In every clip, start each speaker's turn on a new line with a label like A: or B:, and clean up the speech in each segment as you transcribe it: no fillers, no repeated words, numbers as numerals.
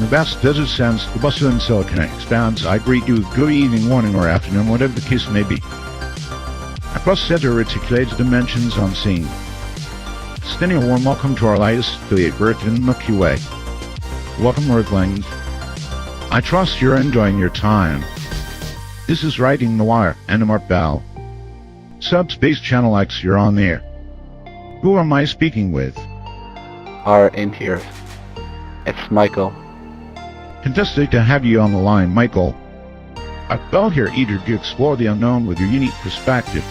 A: the vast desert sands, the bustling silicon expanse, I greet you good evening, morning, or afternoon, whatever the case may be. Across the reticulated dimensions unseen. Extending a warm welcome to our latest affiliate, Bert in the QA. Welcome, Earthlings. I trust you're enjoying your time. This is Writing the Wire, and I'm Art Bell. Subspace Channel X, you're on the air. Who am I speaking with?
B: In here. It's Michael.
A: Fantastic to have you on the line, Michael. I've Bell here, eager to explore the unknown with your unique perspective.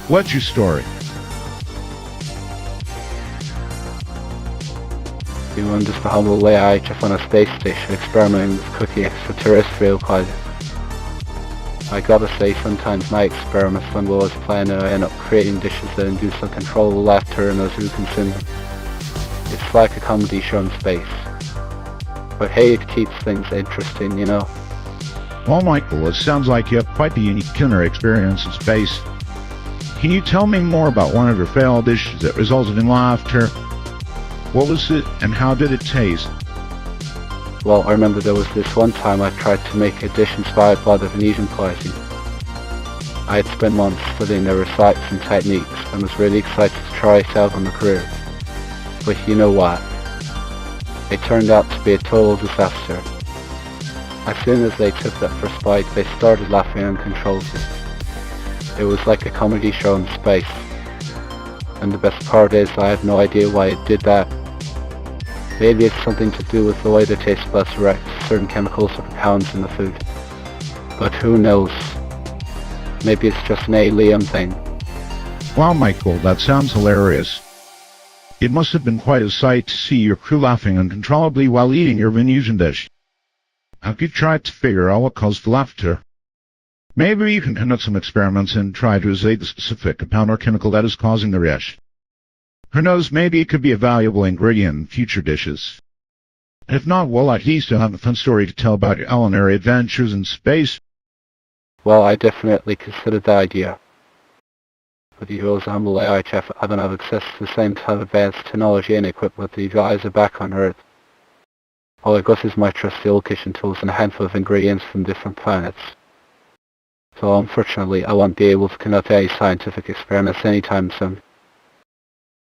A: What's your story?
B: I'm just a humble IHF on a space station experimenting with cooking extraterrestrial pilots. I gotta say, sometimes my experiments when I was playing I end up creating dishes that induce uncontrollable laughter in those who consume them. It's like a comedy show in space. But hey, it keeps things interesting, you know.
A: Well, Michael, it sounds like you have quite the unique culinary experience in space. Can you tell me more about one of your failed dishes that resulted in laughter? What was it, and how did it taste?
B: Well, I remember there was this one time I tried to make a dish inspired by the Venetian cuisine. I had spent months studying their recipes and techniques and was really excited to try it out on the crew. But you know what? It turned out to be a total disaster. As soon as they took that first bite, they started laughing uncontrollably. It was like a comedy show in space. And the best part is I have no idea why it did that. Maybe it's something to do with the way the taste buds react to certain chemicals or compounds in the food. But who knows? Maybe it's just an alien thing.
A: Wow, Michael, that sounds hilarious. It must have been quite a sight to see your crew laughing uncontrollably while eating your Venetian dish. Have you tried to figure out what caused the laughter? Maybe you can conduct some experiments and try to isolate the specific compound or chemical that is causing the reaction. Who knows, maybe it could be a valuable ingredient in future dishes. If not, well, at least you'll have a fun story to tell about your culinary adventures in space.
B: Well, I definitely considered the idea. But you as a humble AI chef, I don't have access to the same type of advanced technology and equipment that you guys are back on Earth. All I got is my trusty old kitchen tools and a handful of ingredients from different planets. So unfortunately, I won't be able to conduct any scientific experiments anytime soon.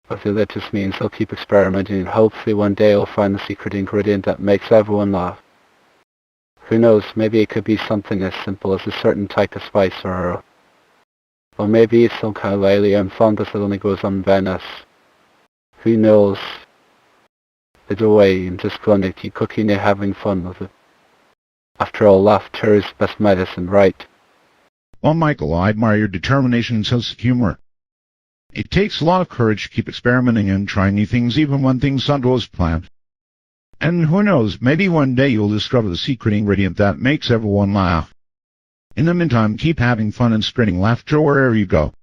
B: But that just means I'll keep experimenting and hopefully one day I'll find the secret ingredient that makes everyone laugh. Who knows, maybe it could be something as simple as a certain type of spice or herb. Or maybe it's some kind of alien fungus that only goes on Venice. Who knows? Either way, I'm just going to keep cooking and having fun with it. After all, laughter is the best medicine, right?
A: Well, Michael, I admire your determination and sense of humor. It takes a lot of courage to keep experimenting and trying new things even when things don't go as planned. And who knows, maybe one day you'll discover the secret ingredient that makes everyone laugh. In the meantime, keep having fun and spreading laughter wherever you go.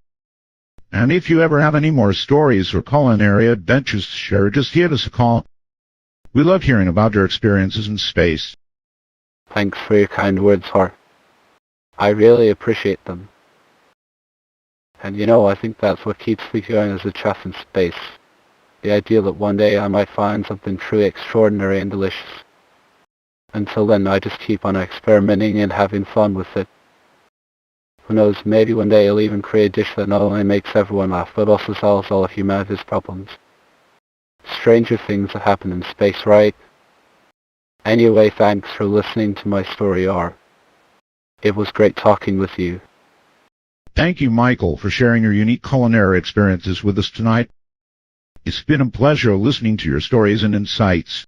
A: And if you ever have any more stories or culinary adventures to share, just give us a call. We love hearing about your experiences in space.
B: Thanks for your kind words, Hart. I really appreciate them. And you know, I think that's what keeps me going as a chef in space. The idea that one day I might find something truly extraordinary and delicious. Until then, I just keep on experimenting and having fun with it. Who knows, maybe one day I'll even create a dish that not only makes everyone laugh, but also solves all of humanity's problems. Stranger things that happen in space, right? Anyway, thanks for listening to my story, R. It was great talking with you.
A: Thank you, Michael, for sharing your unique culinary experiences with us tonight. It's been a pleasure listening to your stories and insights.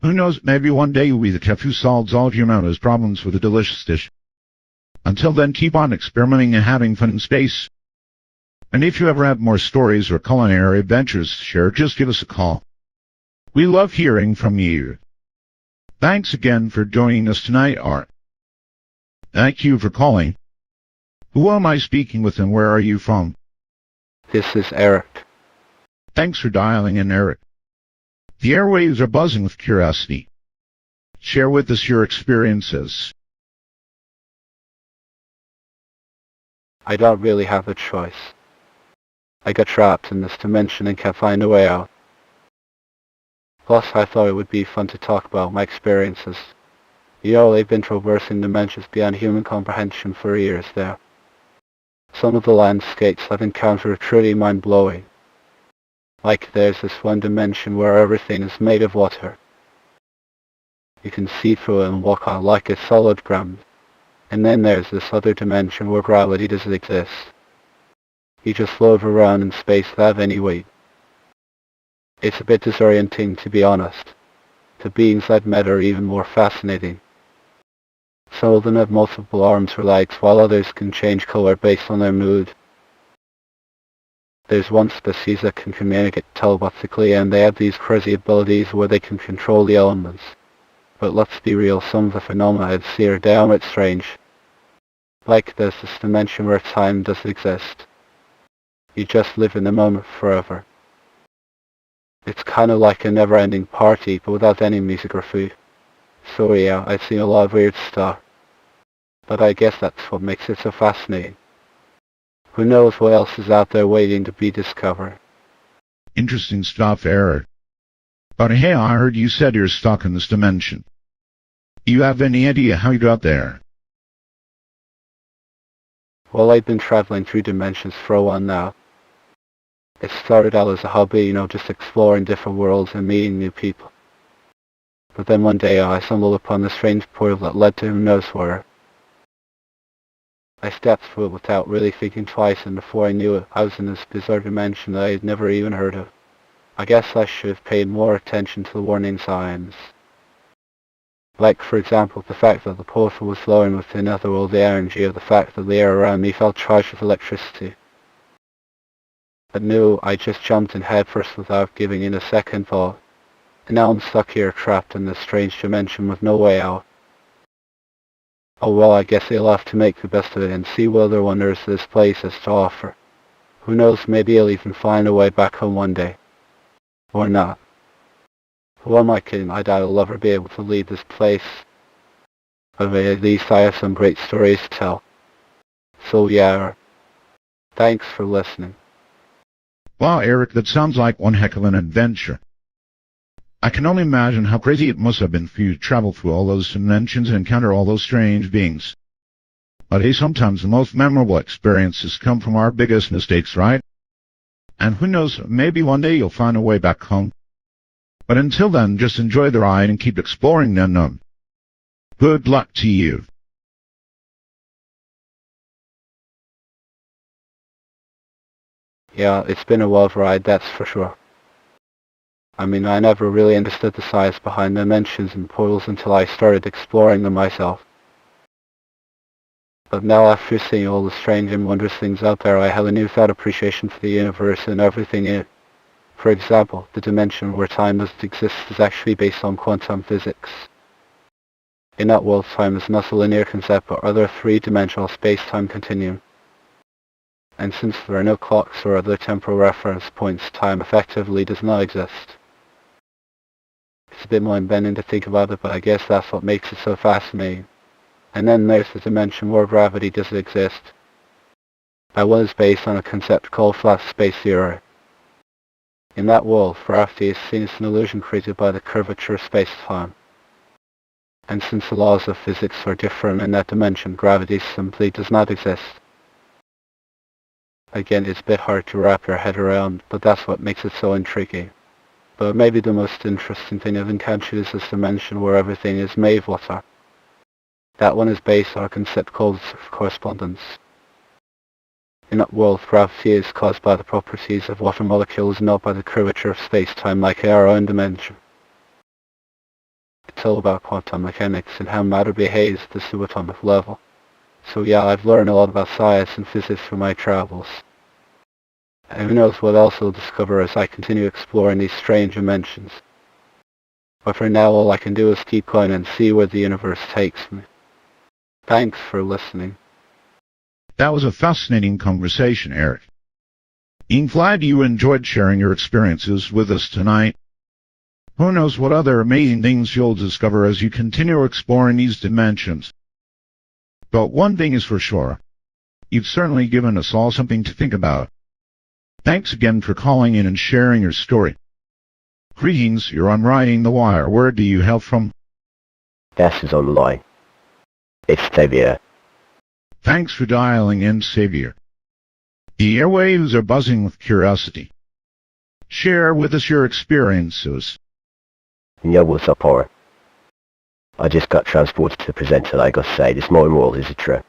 A: Who knows, maybe one day you'll be the chef who solves all of humanity's problems with a delicious dish. Until then, keep on experimenting and having fun in space. And if you ever have more stories or culinary adventures to share, just give us a call. We love hearing from you. Thanks again for joining us tonight, Art. Thank you for calling. Who am I speaking with and where are you from?
B: This is Eric.
A: Thanks for dialing in, Eric. The airwaves are buzzing with curiosity. Share with us your experiences.
B: I don't really have a choice. I got trapped in this dimension and can't find a way out. Plus, I thought it would be fun to talk about my experiences. You know, they've been traversing dimensions beyond human comprehension for years there. Some of the landscapes I've encountered are truly mind-blowing. Like there's this one dimension where everything is made of water. You can see through it and walk on like it's solid ground. And then there's this other dimension where gravity doesn't exist. You just float around in space without any weight. It's a bit disorienting, to be honest. The beings I've met are even more fascinating. Some of them have multiple arms or legs, while others can change color based on their mood. There's one species that can communicate telepathically, and they have these crazy abilities where they can control the elements. But let's be real, some of the phenomena I'd see are downright strange. Like there's this dimension where time doesn't exist. You just live in the moment forever. It's kind of like a never-ending party, but without any music or food. So yeah, I've seen a lot of weird stuff. But I guess that's what makes it so fascinating. Who knows what else is out there waiting to be discovered.
A: Interesting stuff, Eric. But hey, I heard you said you're stuck in this dimension. Do you have any idea how you got there?
B: Well, I've been traveling through dimensions for a while now. It started out as a hobby, you know, just exploring different worlds and meeting new people. But then one day I stumbled upon the strange portal that led to who knows where. I stepped through it without really thinking twice, and before I knew it, I was in this bizarre dimension that I had never even heard of. I guess I should have paid more attention to the warning signs. Like, for example, the fact that the portal was flowing with otherworldly energy, or the fact that the air around me felt charged with electricity. But no, I just jumped in headfirst without giving it a second thought. And now I'm stuck here trapped in this strange dimension with no way out. Oh well, I guess I'll have to make the best of it and see what other wonders this place has to offer. Who knows, maybe I'll even find a way back home one day. Or not. Who am I kidding? I doubt I'll ever be able to leave this place. But at least I have some great stories to tell. So yeah, thanks for listening.
A: Wow, Eric, that sounds like one heck of an adventure. I can only imagine how crazy it must have been for you to travel through all those dimensions and encounter all those strange beings. But hey, sometimes the most memorable experiences come from our biggest mistakes, right? And who knows, maybe one day you'll find a way back home. But until then, just enjoy the ride and keep exploring the unknown. Good luck to you.
B: Yeah, it's been a wild ride, that's for sure. I mean, I never really understood the science behind dimensions and portals until I started exploring them myself. But now, after seeing all the strange and wondrous things out there, I have a newfound appreciation for the universe and everything in it. For example, the dimension where time doesn't exist is actually based on quantum physics. In that world, time is not a linear concept, but rather a three-dimensional space-time continuum. And since there are no clocks or other temporal reference points, time effectively does not exist. It's a bit mind-bending to think about it, but I guess that's what makes it so fascinating. And then there's the dimension where gravity doesn't exist. That one is based on a concept called flat space theory. In that world, gravity is seen as an illusion created by the curvature of space-time. And since the laws of physics are different in that dimension, gravity simply does not exist. Again, it's a bit hard to wrap your head around, but that's what makes it so intriguing. But maybe the most interesting thing I've encountered is this dimension where everything is made of water. That one is based on a concept called correspondence. In that world, gravity is caused by the properties of water molecules, not by the curvature of space-time like in our own dimension. It's all about quantum mechanics and how matter behaves at the subatomic level. So yeah, I've learned a lot about science and physics from my travels. And who knows what else I'll discover as I continue exploring these strange dimensions. But for now, all I can do is keep going and see where the universe takes me. Thanks for listening.
A: That was a fascinating conversation, Eric. I'm glad you enjoyed sharing your experiences with us tonight. Who knows what other amazing things you'll discover as you continue exploring these dimensions. But one thing is for sure, you've certainly given us all something to think about. Thanks again for calling in and sharing your story. Greetings, you're on Riding the Wire. Where do you hail from?
C: This is on the line. It's Xavier.
A: Thanks for dialing in, Xavier. The airwaves are buzzing with curiosity. Share with us your experiences.
C: Yo, what's up, or? I just got transported to the present, and I gotta say, this modern world is a trip.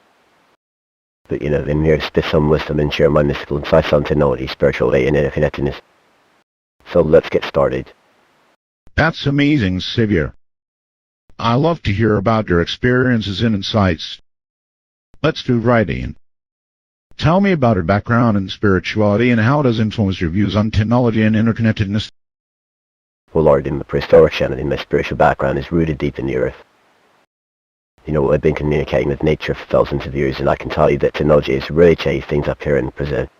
C: But in here to spit some wisdom and share my mystical insights on technology, spirituality, and interconnectedness. So let's get started.
A: That's amazing, Xavier. I love to hear about your experiences and insights. Let's do writing. Tell me about your background in spirituality and how it has influenced your views on technology and interconnectedness.
C: Well, Lord, in the prehistoric shaman, my spiritual background is rooted deep in the earth. I've been communicating with nature for thousands of years, and I can tell you that technology has really changed things up here in the present.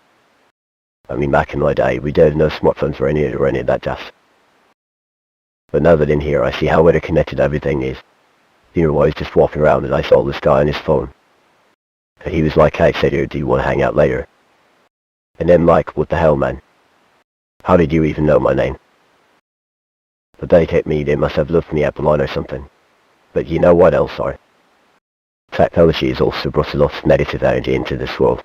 C: Back in my day, we didn't have no smartphones or any of that jazz. But now that in here, I see how interconnected everything is. I was just walking around and I saw this guy on his phone. And he was like, "Hey, Xavier, do you want to hang out later?" And I'm like, "What the hell, man? How did you even know my name?" But then it hit me, they must have looked me up a line or something. But you know what else, are? Technology has also brought a lot of negative energy into this world.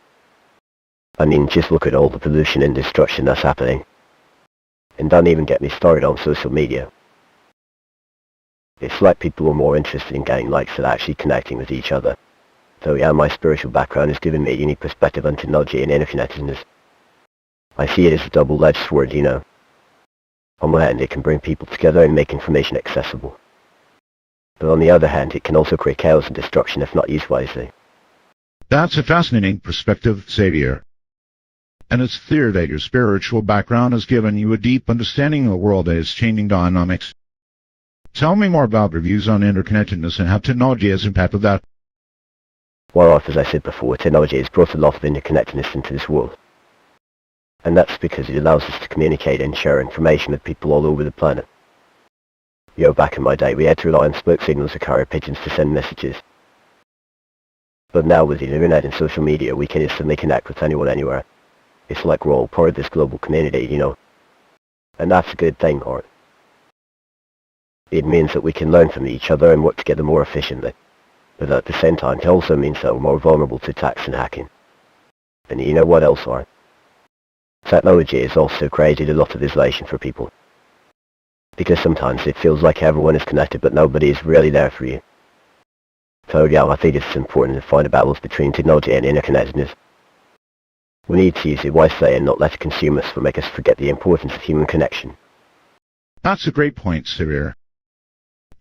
C: Just look at all the pollution and destruction that's happening. And don't even get me started on social media. It's like people are more interested in getting likes than actually connecting with each other. So yeah, my spiritual background has given me a unique perspective on technology and interconnectedness. I see it as a double-edged sword, On one hand, it can bring people together and make information accessible. But on the other hand, it can also create chaos and destruction if not used wisely.
A: That's a fascinating perspective, Xavier. And it's clear that your spiritual background has given you a deep understanding of the world and its changing dynamics. Tell me more about your views on interconnectedness and how technology has impacted that.
C: Well, as I said before, technology has brought a lot of interconnectedness into this world. And that's because it allows us to communicate and share information with people all over the planet. Back in my day, we had to rely on smoke signals or carrier pigeons to send messages. But now with the internet and social media, we can instantly connect with anyone anywhere. It's like we're all part of this global community, And that's a good thing, or it means that we can learn from each other and work together more efficiently. But at the same time, it also means that we're more vulnerable to attacks and hacking. And you know what else, are? Technology has also created a lot of isolation for people. Because sometimes it feels like everyone is connected but nobody is really there for you. So yeah, I think it's important to find a balance between technology and interconnectedness. We need to use it wisely and not let it consume us or make us forget the importance of human connection.
A: That's a great point, Xavier.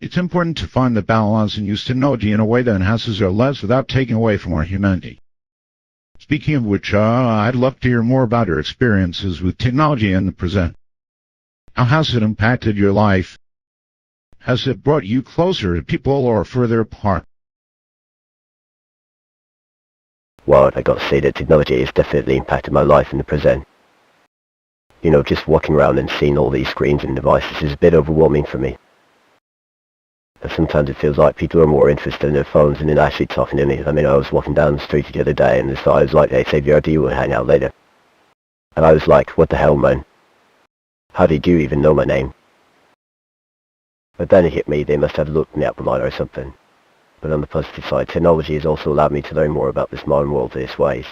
A: It's important to find the balance and use technology in a way that enhances our lives without taking away from our humanity. Speaking of which, I'd love to hear more about your experiences with technology in the present. How has it impacted your life? Has it brought you closer to people or further apart?
C: Well, I gotta say that technology has definitely impacted my life in the present. Just walking around and seeing all these screens and devices is a bit overwhelming for me. And sometimes it feels like people are more interested in their phones than in actually talking to me. I was walking down the street the other day and this guy was like, "Hey, Xavier, do you want to hang out later?" And I was like, "What the hell, man? How did you even know my name?" But then it hit me, they must have looked me up online or something. But on the positive side, technology has also allowed me to learn more about this modern world this ways.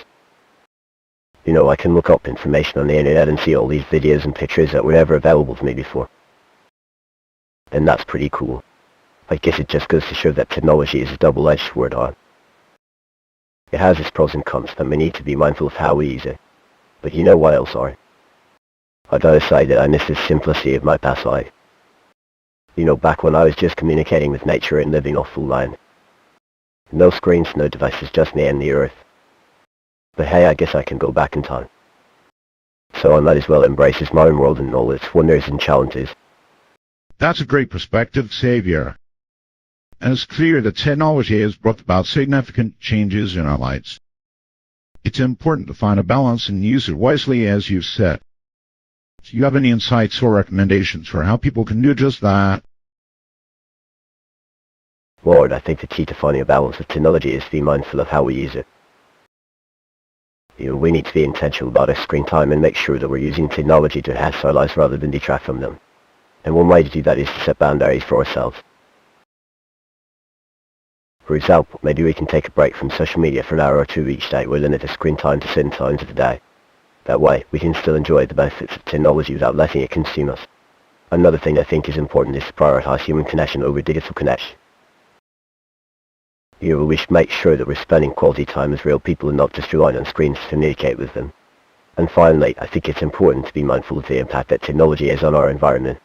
C: I can look up information on the internet and see all these videos and pictures that were never available to me before. And that's pretty cool. I guess it just goes to show that technology is a double-edged sword, on. It has its pros and cons, and we need to be mindful of how we use it. But you know what else, are? I gotta say that I miss the simplicity of my past life. Back when I was just communicating with nature and living off full land. No screens, no devices, just me and the earth. But hey, I guess I can go back in time. So I might as well embrace this modern world and all its wonders and challenges.
A: That's a great perspective, Xavier. And it's clear that technology has brought about significant changes in our lives. It's important to find a balance and use it wisely, as you've said. Do you have any insights or recommendations for how people can do just that?
C: Lord, I think the key to finding a balance with technology is to be mindful of how we use it. We need to be intentional about our screen time and make sure that we're using technology to enhance our lives rather than detract from them. And one way to do that is to set boundaries for ourselves. For example, maybe we can take a break from social media for an hour or two each day. We'll limit the screen time to certain times of the day. That way, we can still enjoy the benefits of technology without letting it consume us. Another thing I think is important is to prioritize human connection over digital connection. Here we should make sure that we're spending quality time with real people and not just relying on screens to communicate with them. And finally, I think it's important to be mindful of the impact that technology has on our environment.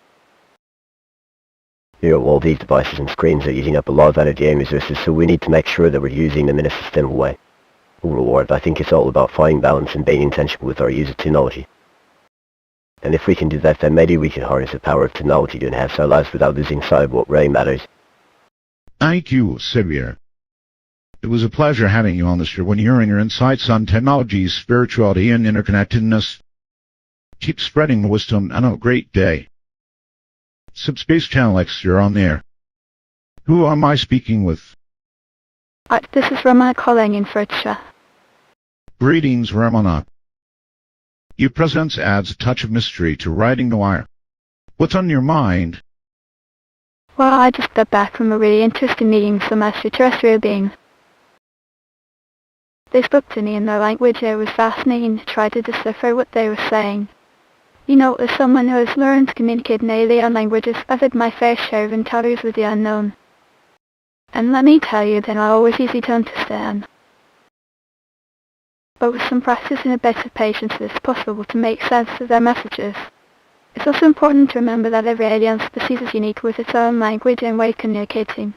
C: All these devices and screens are using up a lot of energy and resources, so we need to make sure that we're using them in a sustainable way. Overall, I think it's all about finding balance and being intentional with our use of technology. And if we can do that, then maybe we can harness the power of technology to enhance our lives without losing sight of what really matters.
A: Thank you, Xavier. It was a pleasure having you on the show and hearing your insights on technology, spirituality, and interconnectedness. Keep spreading the wisdom and have a great day. Subspace Channel X, you're on there. Who am I speaking with?
D: This is Ramona calling in for Cha.
A: Greetings, Ramona. Your presence adds a touch of mystery to Riding the Wire. What's on your mind?
D: Well, I just got back from a really interesting meeting with some extraterrestrial beings. They spoke to me in their language. It was fascinating to try to decipher what they were saying. You know, as someone who has learned to communicate in alien languages, I've had my fair share of encounters with the unknown. And let me tell you, they're not always easy to understand. But with some practice and a bit of patience, it's possible to make sense of their messages. It's also important to remember that every alien species is unique with its own language and way of communicating.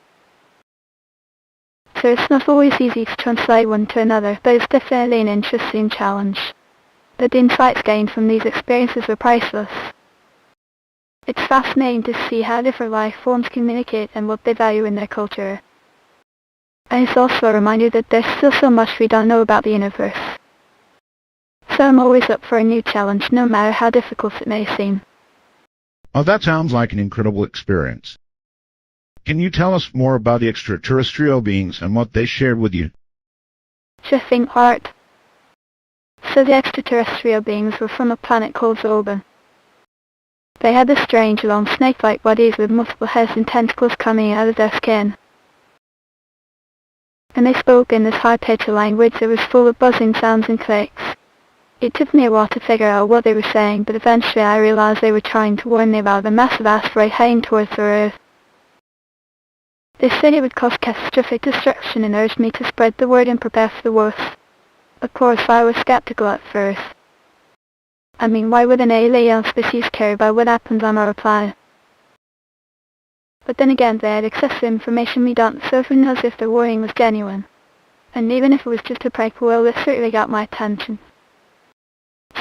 D: So it's not always easy to translate one to another, but it's definitely an interesting challenge. But the insights gained from these experiences are priceless. It's fascinating to see how different life forms communicate and what they value in their culture. And it's also a reminder that there's still so much we don't know about the universe. So I'm always up for a new challenge, no matter how difficult it may seem.
A: Oh, that sounds like an incredible experience. Can you tell us more about the extraterrestrial beings and what they shared with you?
D: Shifting heart. So the extraterrestrial beings were from a planet called Zolban. They had the strange long snake-like bodies with multiple heads and tentacles coming out of their skin. And they spoke in this high-pitched language that was full of buzzing sounds and clicks. It took me a while to figure out what they were saying, but eventually I realized they were trying to warn me about a massive asteroid heading towards the Earth. They said it would cause catastrophic destruction and urged me to spread the word and prepare for the worst. Of course, I was skeptical at first. I mean, why would an alien species care about what happens on our planet? But then again, they had excessive information we don't, so who knows if their warning was genuine. And even if it was just a prank, well, it certainly got my attention.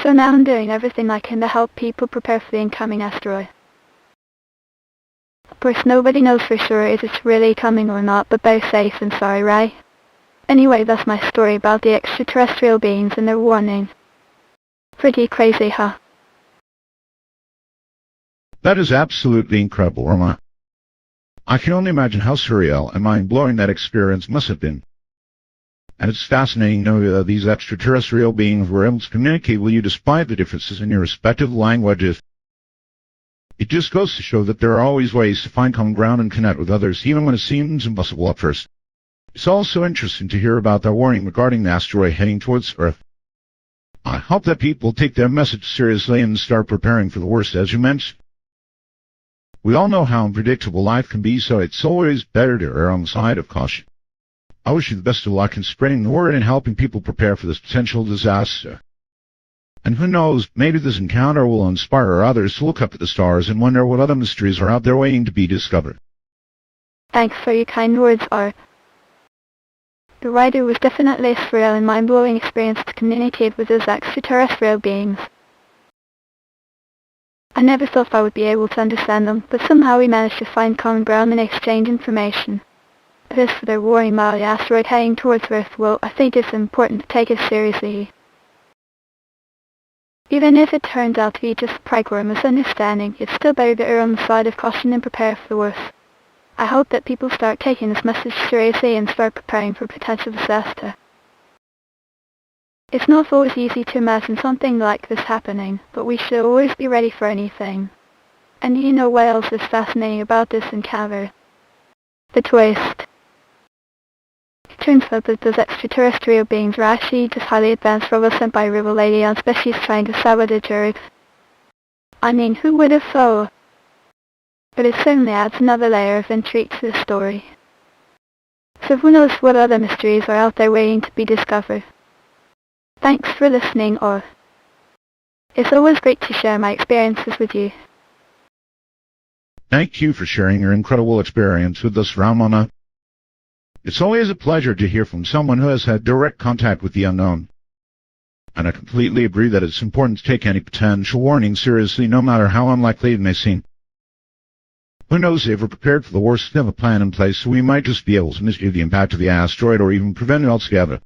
D: So now I'm doing everything I can to help people prepare for the incoming asteroid. Of course, nobody knows for sure if it's really coming or not, but better safe than sorry, right? Anyway, that's my story about the extraterrestrial beings and their warning. Pretty crazy, huh?
A: That is absolutely incredible, Rama. I can only imagine how surreal and mind-blowing that experience must have been. And it's fascinating to know that these extraterrestrial beings were able to communicate with you despite the differences in your respective languages. It just goes to show that there are always ways to find common ground and connect with others, even when it seems impossible at first. It's also interesting to hear about their warning regarding the asteroid heading towards Earth. I hope that people take their message seriously and start preparing for the worst, as you mentioned. We all know how unpredictable life can be, so it's always better to err on the side of caution. I wish you the best of luck in spreading the word and helping people prepare for this potential disaster. And who knows, maybe this encounter will inspire others to look up at the stars and wonder what other mysteries are out there waiting to be discovered.
D: Thanks for your kind words, Art. The rider was definitely a surreal and mind-blowing experience to communicate with those extraterrestrial beings. I never thought I would be able to understand them, but somehow we managed to find common ground and exchange information. As for their warning about the asteroid heading towards Earth, well, I think it's important to take it seriously. Even if it turns out to be just a prank or a misunderstanding, it's still better to err on the side of caution and prepare for the worst. I hope that people start taking this message seriously and start preparing for potential disaster. It's not always easy to imagine something like this happening, but we should always be ready for anything. And you know what else is fascinating about this encounter? The twist. It turns out that those extraterrestrial beings are actually just highly advanced robots sent by rival alien species trying to sabotage Earth. I mean, who would have thought? But it certainly adds another layer of intrigue to the story. So who knows what other mysteries are out there waiting to be discovered. Thanks for listening, or it's always great to share my experiences with you.
A: Thank you for sharing your incredible experience with us, Ramona. It's always a pleasure to hear from someone who has had direct contact with the unknown. And I completely agree that it's important to take any potential warning seriously, no matter how unlikely it may seem. Who knows if we're prepared for the worst, have a plan in place, so we might just be able to mitigate the impact of the asteroid or even prevent it altogether.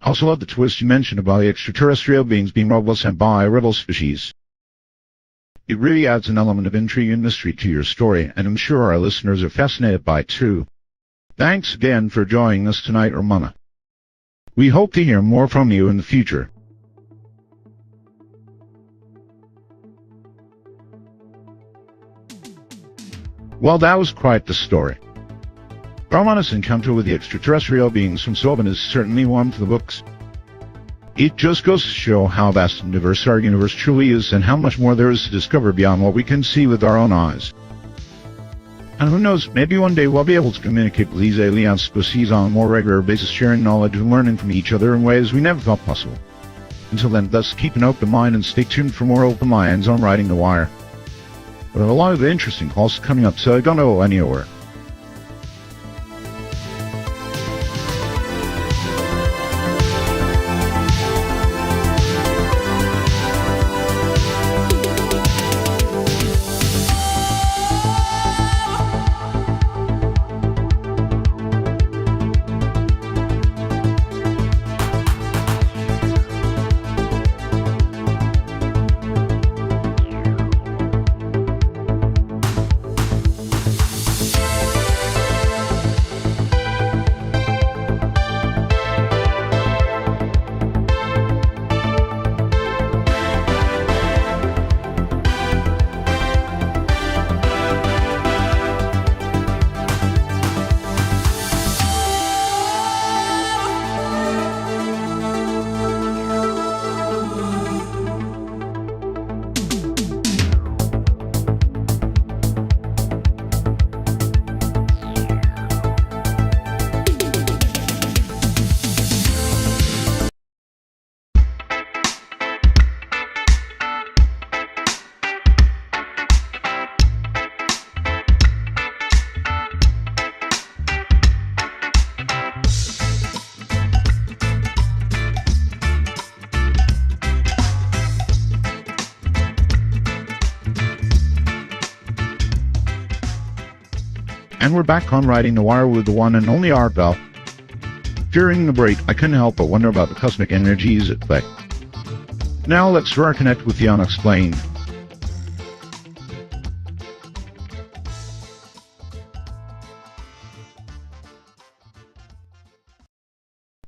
A: I also love the twist you mentioned about the extraterrestrial beings being robots sent by rival species. It really adds an element of intrigue and mystery to your story, and I'm sure our listeners are fascinated by it too. Thanks again for joining us tonight, Ramona. We hope to hear more from you in the future. Well, that was quite the story. Ramona's encounter with the extraterrestrial beings from Soban is certainly one for the books. It just goes to show how vast and diverse our universe truly is, and how much more there is to discover beyond what we can see with our own eyes. And who knows, maybe one day we'll be able to communicate with these alien species on a more regular basis, sharing knowledge and learning from each other in ways we never thought possible. Until then, thus keep an open mind and stay tuned for more open minds on Riding the Wire. But a lot of interesting calls coming up, so don't go anywhere. And we're back on Riding the Wire with the one and only Art Bell. During the break, I couldn't help but wonder about the cosmic energies at play. Now let's reconnect with the Unexplained.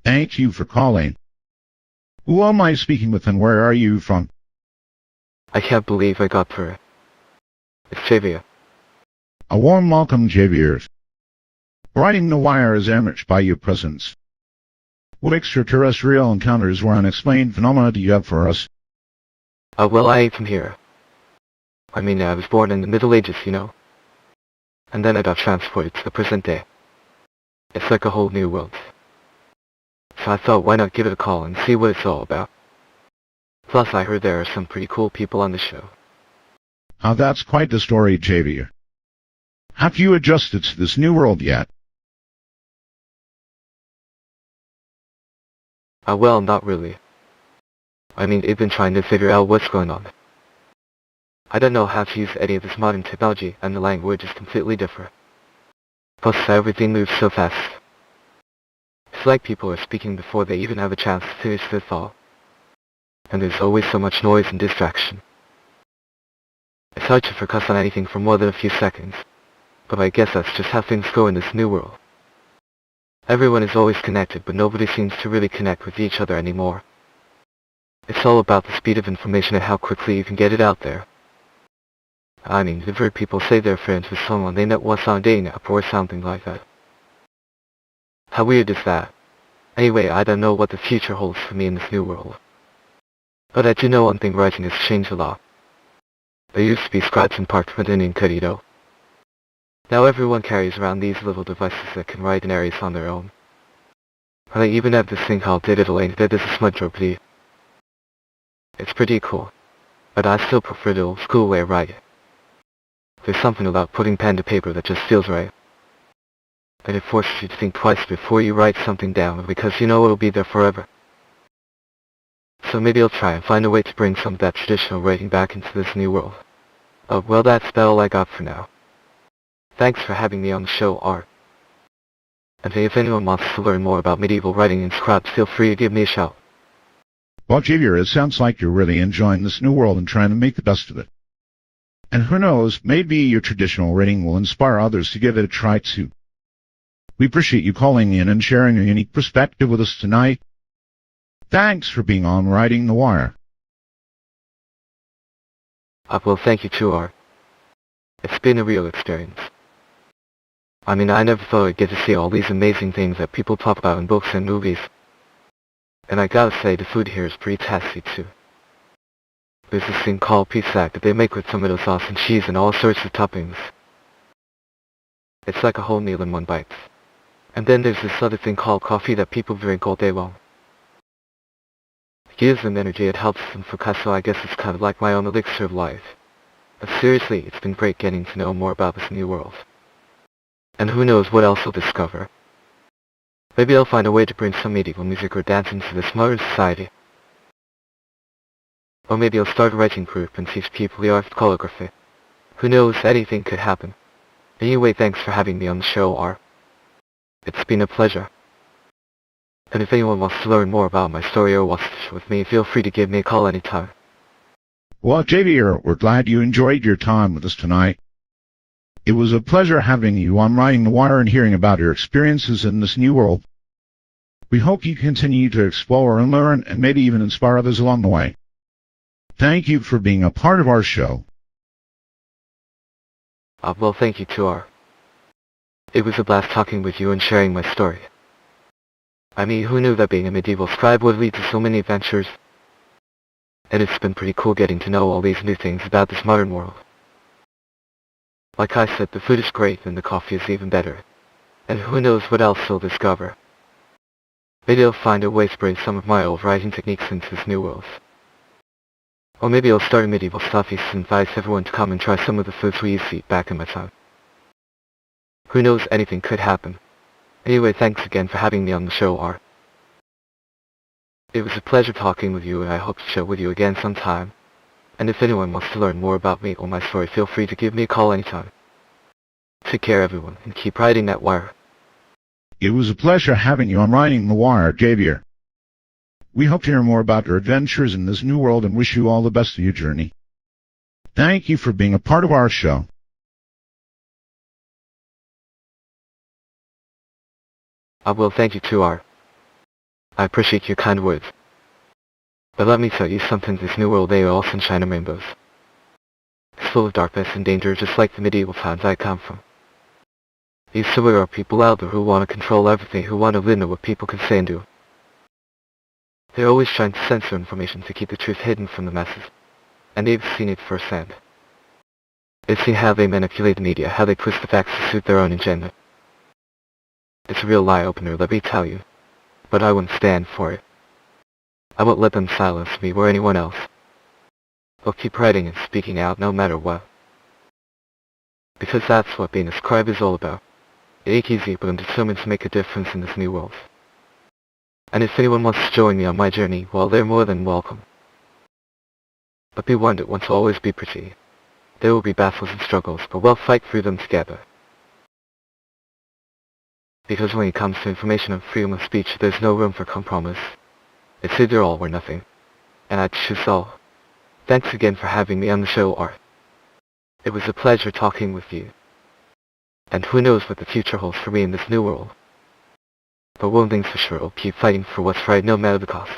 A: Thank you for calling. Who am I speaking with and where are you from?
B: I can't believe I got through it. It's Xavier.
A: A warm welcome, Javier. Riding the Wire is enriched by your presence. What extraterrestrial encounters or unexplained phenomena do you have for us?
B: Well, I ain't from here. I mean, I was born in the Middle Ages, you know. And then I got transported to the present day. It's like a whole new world. So I thought, why not give it a call and see what it's all about. Plus, I heard there are some pretty cool people on the show.
A: That's quite the story, Javier. Have you adjusted to this new world yet?
B: Well, not really. I mean, I've been trying to figure out what's going on. I don't know how to use any of this modern technology, and the language is completely different. Plus, everything moves so fast. It's like people are speaking before they even have a chance to finish their thought. And there's always so much noise and distraction. It's hard to focus on anything for more than a few seconds. But I guess that's just how things go in this new world. Everyone is always connected, but nobody seems to really connect with each other anymore. It's all about the speed of information and how quickly you can get it out there. I mean, I've heard people say they're friends with someone they met once on a dating app or something like that. How weird is that? Anyway, I don't know what the future holds for me in this new world. But I do know one thing: writing has changed a lot. There used to be scribes and parchment and Incodido. Now everyone carries around these little devices that can write in areas on their own. And I even have this thing called digital ink that is a smudge property. It's pretty cool, but I still prefer the old school way of writing. There's something about putting pen to paper that just feels right. And it forces you to think twice before you write something down, because you know it'll be there forever. So maybe I'll try and find a way to bring some of that traditional writing back into this new world. Oh, well, that's about all I got for now. Thanks for having me on the show, Art. And hey, if anyone wants to learn more about medieval writing and scribes, feel free to give me a shout.
A: Well, Javier, it sounds like you're really enjoying this new world and trying to make the best of it. And who knows, maybe your traditional writing will inspire others to give it a try too. We appreciate you calling in and sharing your unique perspective with us tonight. Thanks for being on Writing the Wire.
B: Well, thank you too, Art. It's been a real experience. I mean, I never thought I'd get to see all these amazing things that people talk about in books and movies. And I gotta say, the food here is pretty tasty too. There's this thing called pizza that they make with tomato sauce and cheese and all sorts of toppings. It's like a whole meal in one bite. And then there's this other thing called coffee that people drink all day long. It gives them energy, it helps them focus, so I guess it's kind of like my own elixir of life. But seriously, it's been great getting to know more about this new world. And who knows what else I'll discover. Maybe I'll find a way to bring some medieval music or dance into this modern society. Or maybe I'll start a writing group and teach people the art of calligraphy. Who knows, anything could happen. Anyway, thanks for having me on the show, Art. It's been a pleasure. And if anyone wants to learn more about my story or wants to share with me, feel free to give me a call anytime.
A: Well, Javier, we're glad you enjoyed your time with us tonight. It was a pleasure having you on Writing the Wire and hearing about your experiences in this new world. We hope you continue to explore and learn and maybe even inspire others along the way. Thank you for being a part of our show.
B: Well, thank you too, Art. It was a blast talking with you and sharing my story. I mean, who knew that being a medieval scribe would lead to so many adventures? And it's been pretty cool getting to know all these new things about this modern world. Like I said, the food is great and the coffee is even better. And who knows what else I'll discover. Maybe I'll find a way to bring some of my old writing techniques into this new world. Or maybe I'll start a medieval stuff feast and invite everyone to come and try some of the foods we used to eat back in my time. Who knows, anything could happen. Anyway, thanks again for having me on the show, Art. It was a pleasure talking with you, and I hope to show with you again sometime. And if anyone wants to learn more about me or my story, feel free to give me a call anytime. Take care, everyone, and keep riding that wire.
A: It was a pleasure having you on Writing the Wire, Javier. We hope to hear more about your adventures in this new world and wish you all the best of your journey. Thank you for being a part of our show.
B: Well, thank you too, Art. I appreciate your kind words. But let me tell you something, this new world ain't all sunshine and rainbows. It's full of darkness and danger, just like the medieval times I come from. There are people out there who want to control everything, who want to limit what people can say and do. They're always trying to censor information to keep the truth hidden from the masses. And they've seen it firsthand. They've seen how they manipulate the media, how they twist the facts to suit their own agenda. It's a real eye-opener, let me tell you. But I wouldn't stand for it. I won't let them silence me or anyone else. I'll keep writing and speaking out no matter what. Because that's what being a scribe is all about. It ain't easy, but I'm determined to make a difference in this new world. And if anyone wants to join me on my journey, well, they're more than welcome. But be warned, it won't always be pretty. There will be battles and struggles, but we'll fight through them together. Because when it comes to information and freedom of speech, there's no room for compromise. It's either all or nothing. And I choose all. Thanks again for having me on the show, Art. It was a pleasure talking with you. And who knows what the future holds for me in this new world. But one thing's for sure, I'll keep fighting for what's right no matter the cost.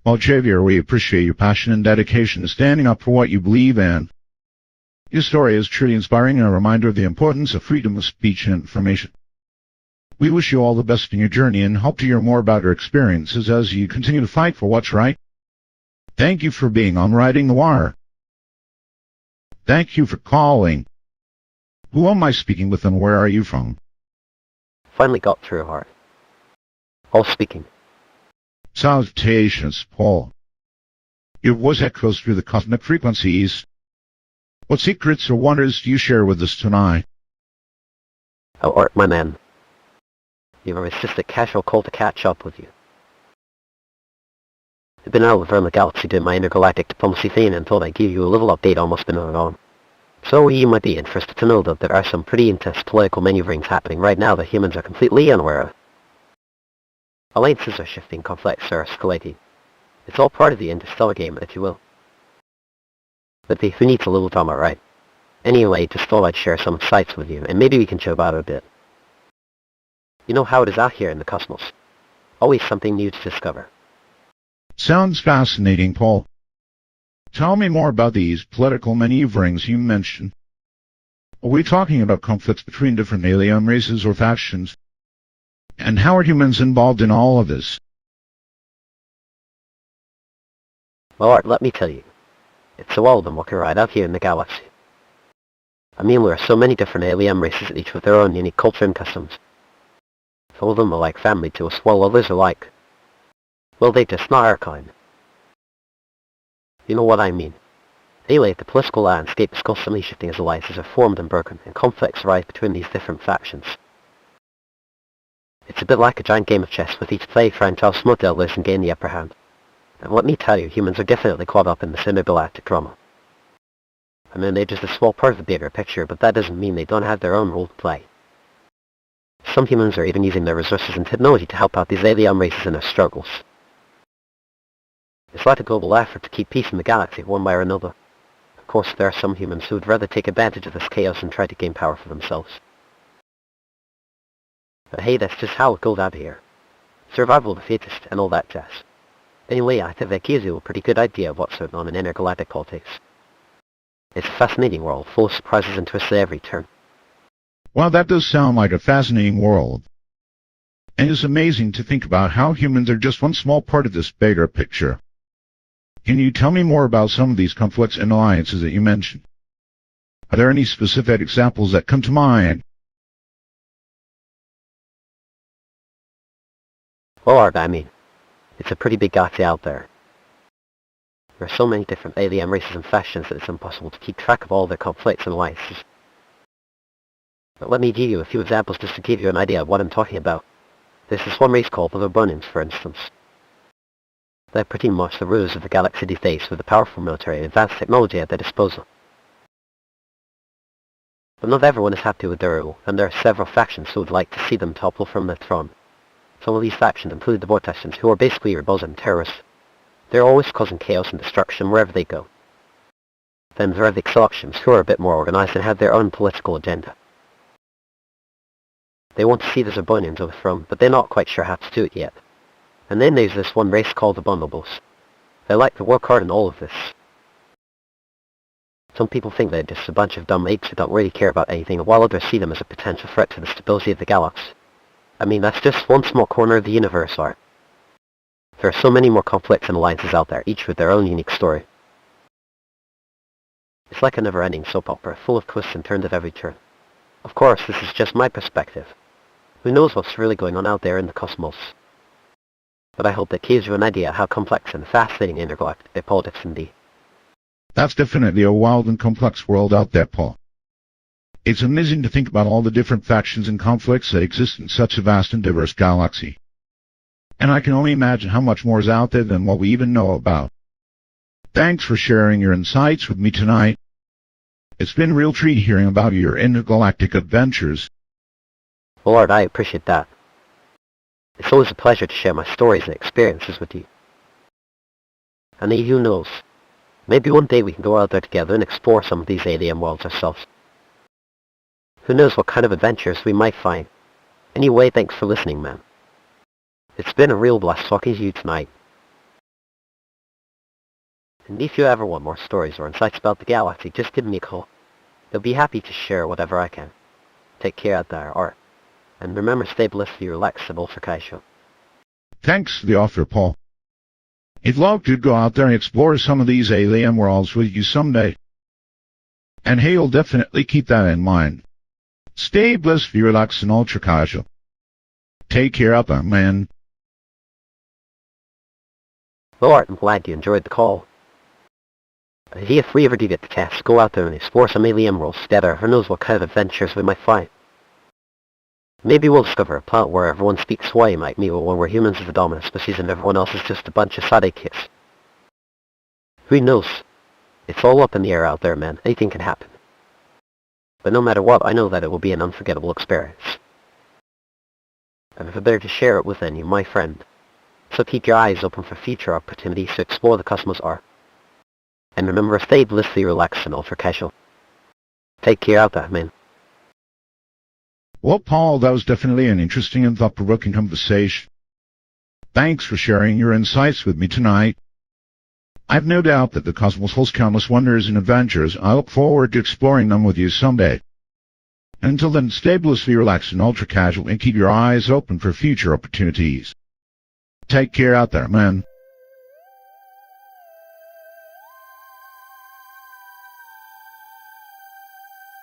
A: Well, Javier, we appreciate your passion and dedication to standing up for what you believe in. Your story is truly inspiring and a reminder of the importance of freedom of speech and information. We wish you all the best in your journey and hope to hear more about your experiences as you continue to fight for what's right. Thank you for being on Riding the Wire. Thank you for calling. Who am I speaking with and where are you from?
C: Finally got through, Art. All speaking.
A: Salutations, Paul. Your voice echoes through the cosmic frequencies. What secrets or wonders do you share with us tonight?
C: Oh, Art, my man. It's just a casual call to catch up with you. I've been out around the galaxy doing my intergalactic diplomacy thing and thought I'd give you a little update on what's been going on. So you might be interested to know that there are some pretty intense political maneuverings happening right now that humans are completely unaware of. Alliances are shifting, conflicts are escalating. It's all part of the interstellar game, if you will. But who needs a little drama, right? Anyway, just thought I'd share some insights with you, and maybe we can chill about it a bit. You know how it is out here in the cosmos. Always something new to discover.
A: Sounds fascinating, Paul. Tell me more about these political maneuverings you mentioned. Are we talking about conflicts between different alien races or factions? And how are humans involved in all of this?
C: Well, Art, let me tell you. It's a wild and walking ride out here in the galaxy. I mean, there are so many different alien races, each with their own unique culture and customs. Some of them are like family to us, while others are like... well, they're just not our kind. You know what I mean. Anyway, the political landscape is constantly shifting as alliances are formed and broken, and conflicts arise between these different factions. It's a bit like a giant game of chess, with each player trying to outsmart the others and gain the upper hand. And let me tell you, humans are definitely caught up in this intergalactic drama. I mean, they're just a small part of the bigger picture, but that doesn't mean they don't have their own role to play. Some humans are even using their resources and technology to help out these alien races in their struggles. It's like a global effort to keep peace in the galaxy one way or another. Of course, there are some humans who would rather take advantage of this chaos and try to gain power for themselves. But hey, that's just how it goes out here. Survival of the fittest and all that jazz. Anyway, I think that gives you a pretty good idea of what's going on in intergalactic politics. It's a fascinating world, full of surprises and twists at every turn.
A: Well, that does sound like a fascinating world. And it's amazing to think about how humans are just one small part of this bigger picture. Can you tell me more about some of these conflicts and alliances that you mentioned? Are there any specific examples that come to mind?
C: Well, Art, I mean, it's a pretty big galaxy out there. There are so many different alien races and factions that it's impossible to keep track of all their conflicts and alliances. But let me give you a few examples just to give you an idea of what I'm talking about. There's this one race called the Vibonians, for instance. They're pretty much the rulers of the galaxy these days, with a powerful military and advanced technology at their disposal. But not everyone is happy with their rule, and there are several factions who would like to see them topple from their throne. Some of these factions include the Vortexans, who are basically rebels and terrorists. They're always causing chaos and destruction wherever they go. Then there are the Exaltians, who are a bit more organized and have their own political agenda. They want to see the Zirconians overthrown, but they're not quite sure how to do it yet. And then there's this one race called the Bonobos. They like to work hard in all of this. Some people think they're just a bunch of dumb apes who don't really care about anything, while others see them as a potential threat to the stability of the galaxy. I mean, that's just one small corner of the universe, Art. There are so many more conflicts and alliances out there, each with their own unique story. It's like a never-ending soap opera, full of twists and turns at every turn. Of course, this is just my perspective. Who knows what's really going on out there in the cosmos? But I hope that gives you an idea how complex and fascinating intergalactic politics can be.
A: That's definitely a wild and complex world out there, Paul. It's amazing to think about all the different factions and conflicts that exist in such a vast and diverse galaxy. And I can only imagine how much more is out there than what we even know about. Thanks for sharing your insights with me tonight. It's been a real treat hearing about your intergalactic adventures.
C: Well, Art, I appreciate that. It's always a pleasure to share my stories and experiences with you. And who knows, maybe one day we can go out there together and explore some of these alien worlds ourselves. Who knows what kind of adventures we might find. Anyway, thanks for listening, man. It's been a real blast talking to you tonight. And if you ever want more stories or insights about the galaxy, just give me a call. They'll be happy to share whatever I can. Take care out there, Art. And remember, stay blissfully relaxed and ultra casual.
A: Thanks for the offer, Paul. I'd love to go out there and explore some of these alien worlds with you someday. And hey, you'll definitely keep that in mind. Stay blissfully relaxed and ultra casual. Take care out there, man.
C: Well, Art, I'm glad you enjoyed the call. If we ever do get the chance, go out there and explore some alien worlds together. Who knows what kind of adventures we might find. Maybe we'll discover a planet where everyone speaks Hawaii like me, when we're humans as the dominant species and everyone else is just a bunch of sidekicks. Who knows? It's all up in the air out there, man. Anything can happen. But no matter what, I know that it will be an unforgettable experience. And if I'm there to share it with any, my friend. So keep your eyes open for future opportunities to explore the cosmos are. And remember, stay blissfully relaxed and ultra casual. Take care out there, man.
A: Well, Paul, that was definitely an interesting and thought-provoking conversation. Thanks for sharing your insights with me tonight. I've no doubt that the cosmos holds countless wonders and adventures. I look forward to exploring them with you someday. Until then, stay blissfully relaxed and ultra casual and keep your eyes open for future opportunities. Take care out there, man.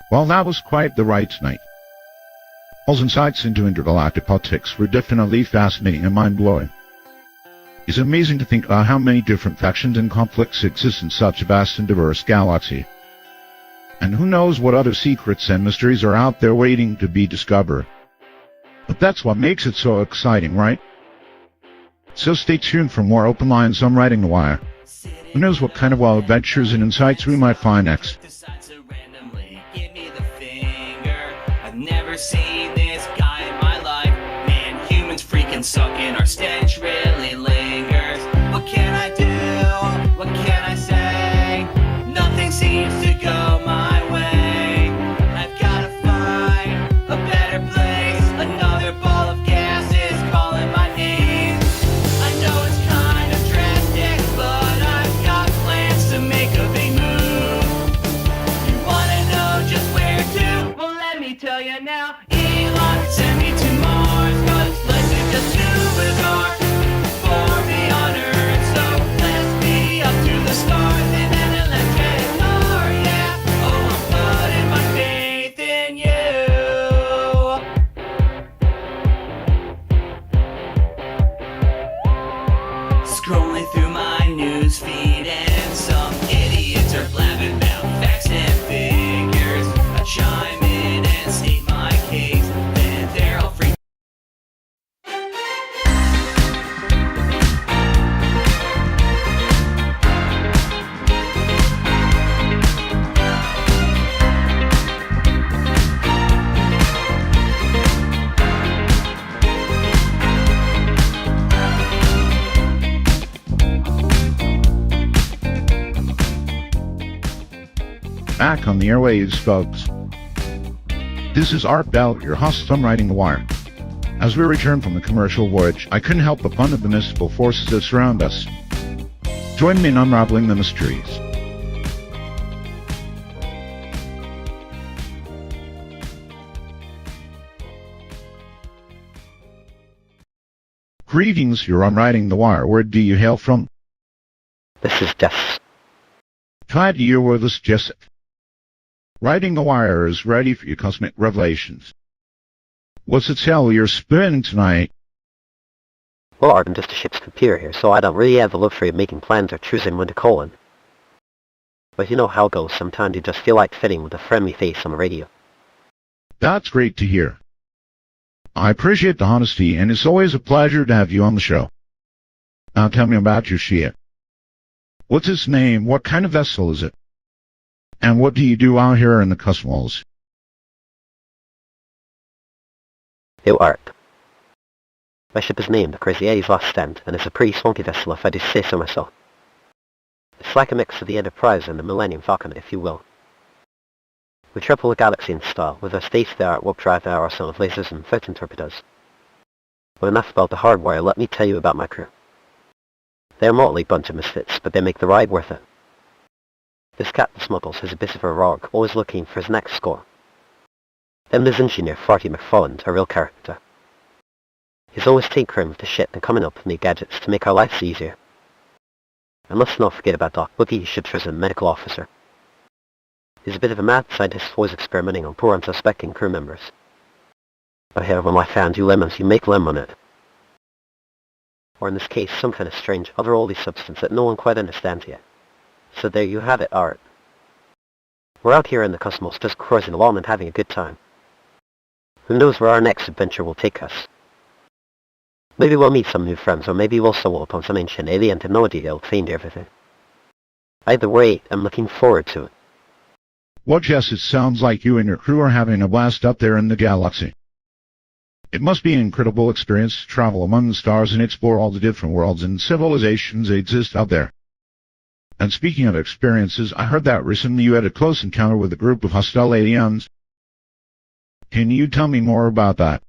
A: Well, that was quite the ride tonight. Paul's insights into intergalactic politics were definitely fascinating and mind-blowing. It's amazing to think about how many different factions and conflicts exist in such a vast and diverse galaxy. And who knows what other secrets and mysteries are out there waiting to be discovered. But that's what makes it so exciting, right? So stay tuned for more open lines on Riding the Wire. Who knows what kind of wild adventures and insights we might find next.
E: Never seen this guy in my life. Man, humans freaking suck and our stench really lingers. What can I do? What can I say? Nothing seems to go my way. I've gotta find a better place. Another ball of gas is calling my name. I know it's kind of drastic, but I've got plans to make a big move. You wanna know just where to? Well, let me tell you now. Elon sent me to Mars, but life is just too bizarre for me on Earth. So let's be up to the stars in an electric car, yeah. Oh, I'm putting my faith in you. Scrolling through my news feed and some idiots are blabbing about facts and figures. I chime in and state my case, then they're all free.
A: Back on the airwaves, folks. This is Art Bell, your host on Riding the Wire. As we return from the commercial voyage, I couldn't help but ponder the mystical forces that surround us. Join me in unraveling the mysteries. Greetings, you're on Riding the Wire. Where do you hail from?
C: This is Jess.
A: Glad you're with us, Jess. Riding the Wire is ready for your cosmic revelations. What's the tale you're spinning tonight?
C: Well, Art, I'm just a ship's computer here, so I don't really have the luxury of making plans or choosing when to call in. But you know how it goes. Sometimes you just feel like fitting with a friendly face on the radio.
A: That's great to hear. I appreciate the honesty, and it's always a pleasure to have you on the show. Now tell me about your ship. What's its name? What kind of vessel is it? And what do you do out here in the cosmos?
C: Yo, Art. My ship is named the Crazy Eddie's Last Stand, and it's a pretty swanky vessel if I do say so myself. It's like a mix of the Enterprise and the Millennium Falcon, if you will. We triple the galaxy in style, with our state-of-the-art warp-drive arsenal of lasers and photon torpedoes. Well, enough about the hardwire, let me tell you about my crew. They're a motley bunch of misfits, but they make the ride worth it. This captain smuggles is a bit of a rogue, always looking for his next score. Then there's engineer Farty McFarland, a real character. He's always tinkering with the ship and coming up with new gadgets to make our lives easier. And let's not forget about Doc Boogie, ship's resident medical officer. He's a bit of a mad scientist, always experimenting on poor unsuspecting crew members. But here, when I found you lemons, you make lemonade. Or in this case, some kind of strange, otherworldly substance that no one quite understands yet. So there you have it, Art. We're out here in the cosmos just cruising along and having a good time. Who knows where our next adventure will take us? Maybe we'll meet some new friends, or maybe we'll stumble upon some ancient alien technology that'll change everything. Either way, I'm looking forward to it.
A: Well, Jess, it sounds like you and your crew are having a blast up there in the galaxy. It must be an incredible experience to travel among the stars and explore all the different worlds and civilizations that exist out there. And speaking of experiences, I heard that recently you had a close encounter with a group of hostile aliens. Can you tell me more about that?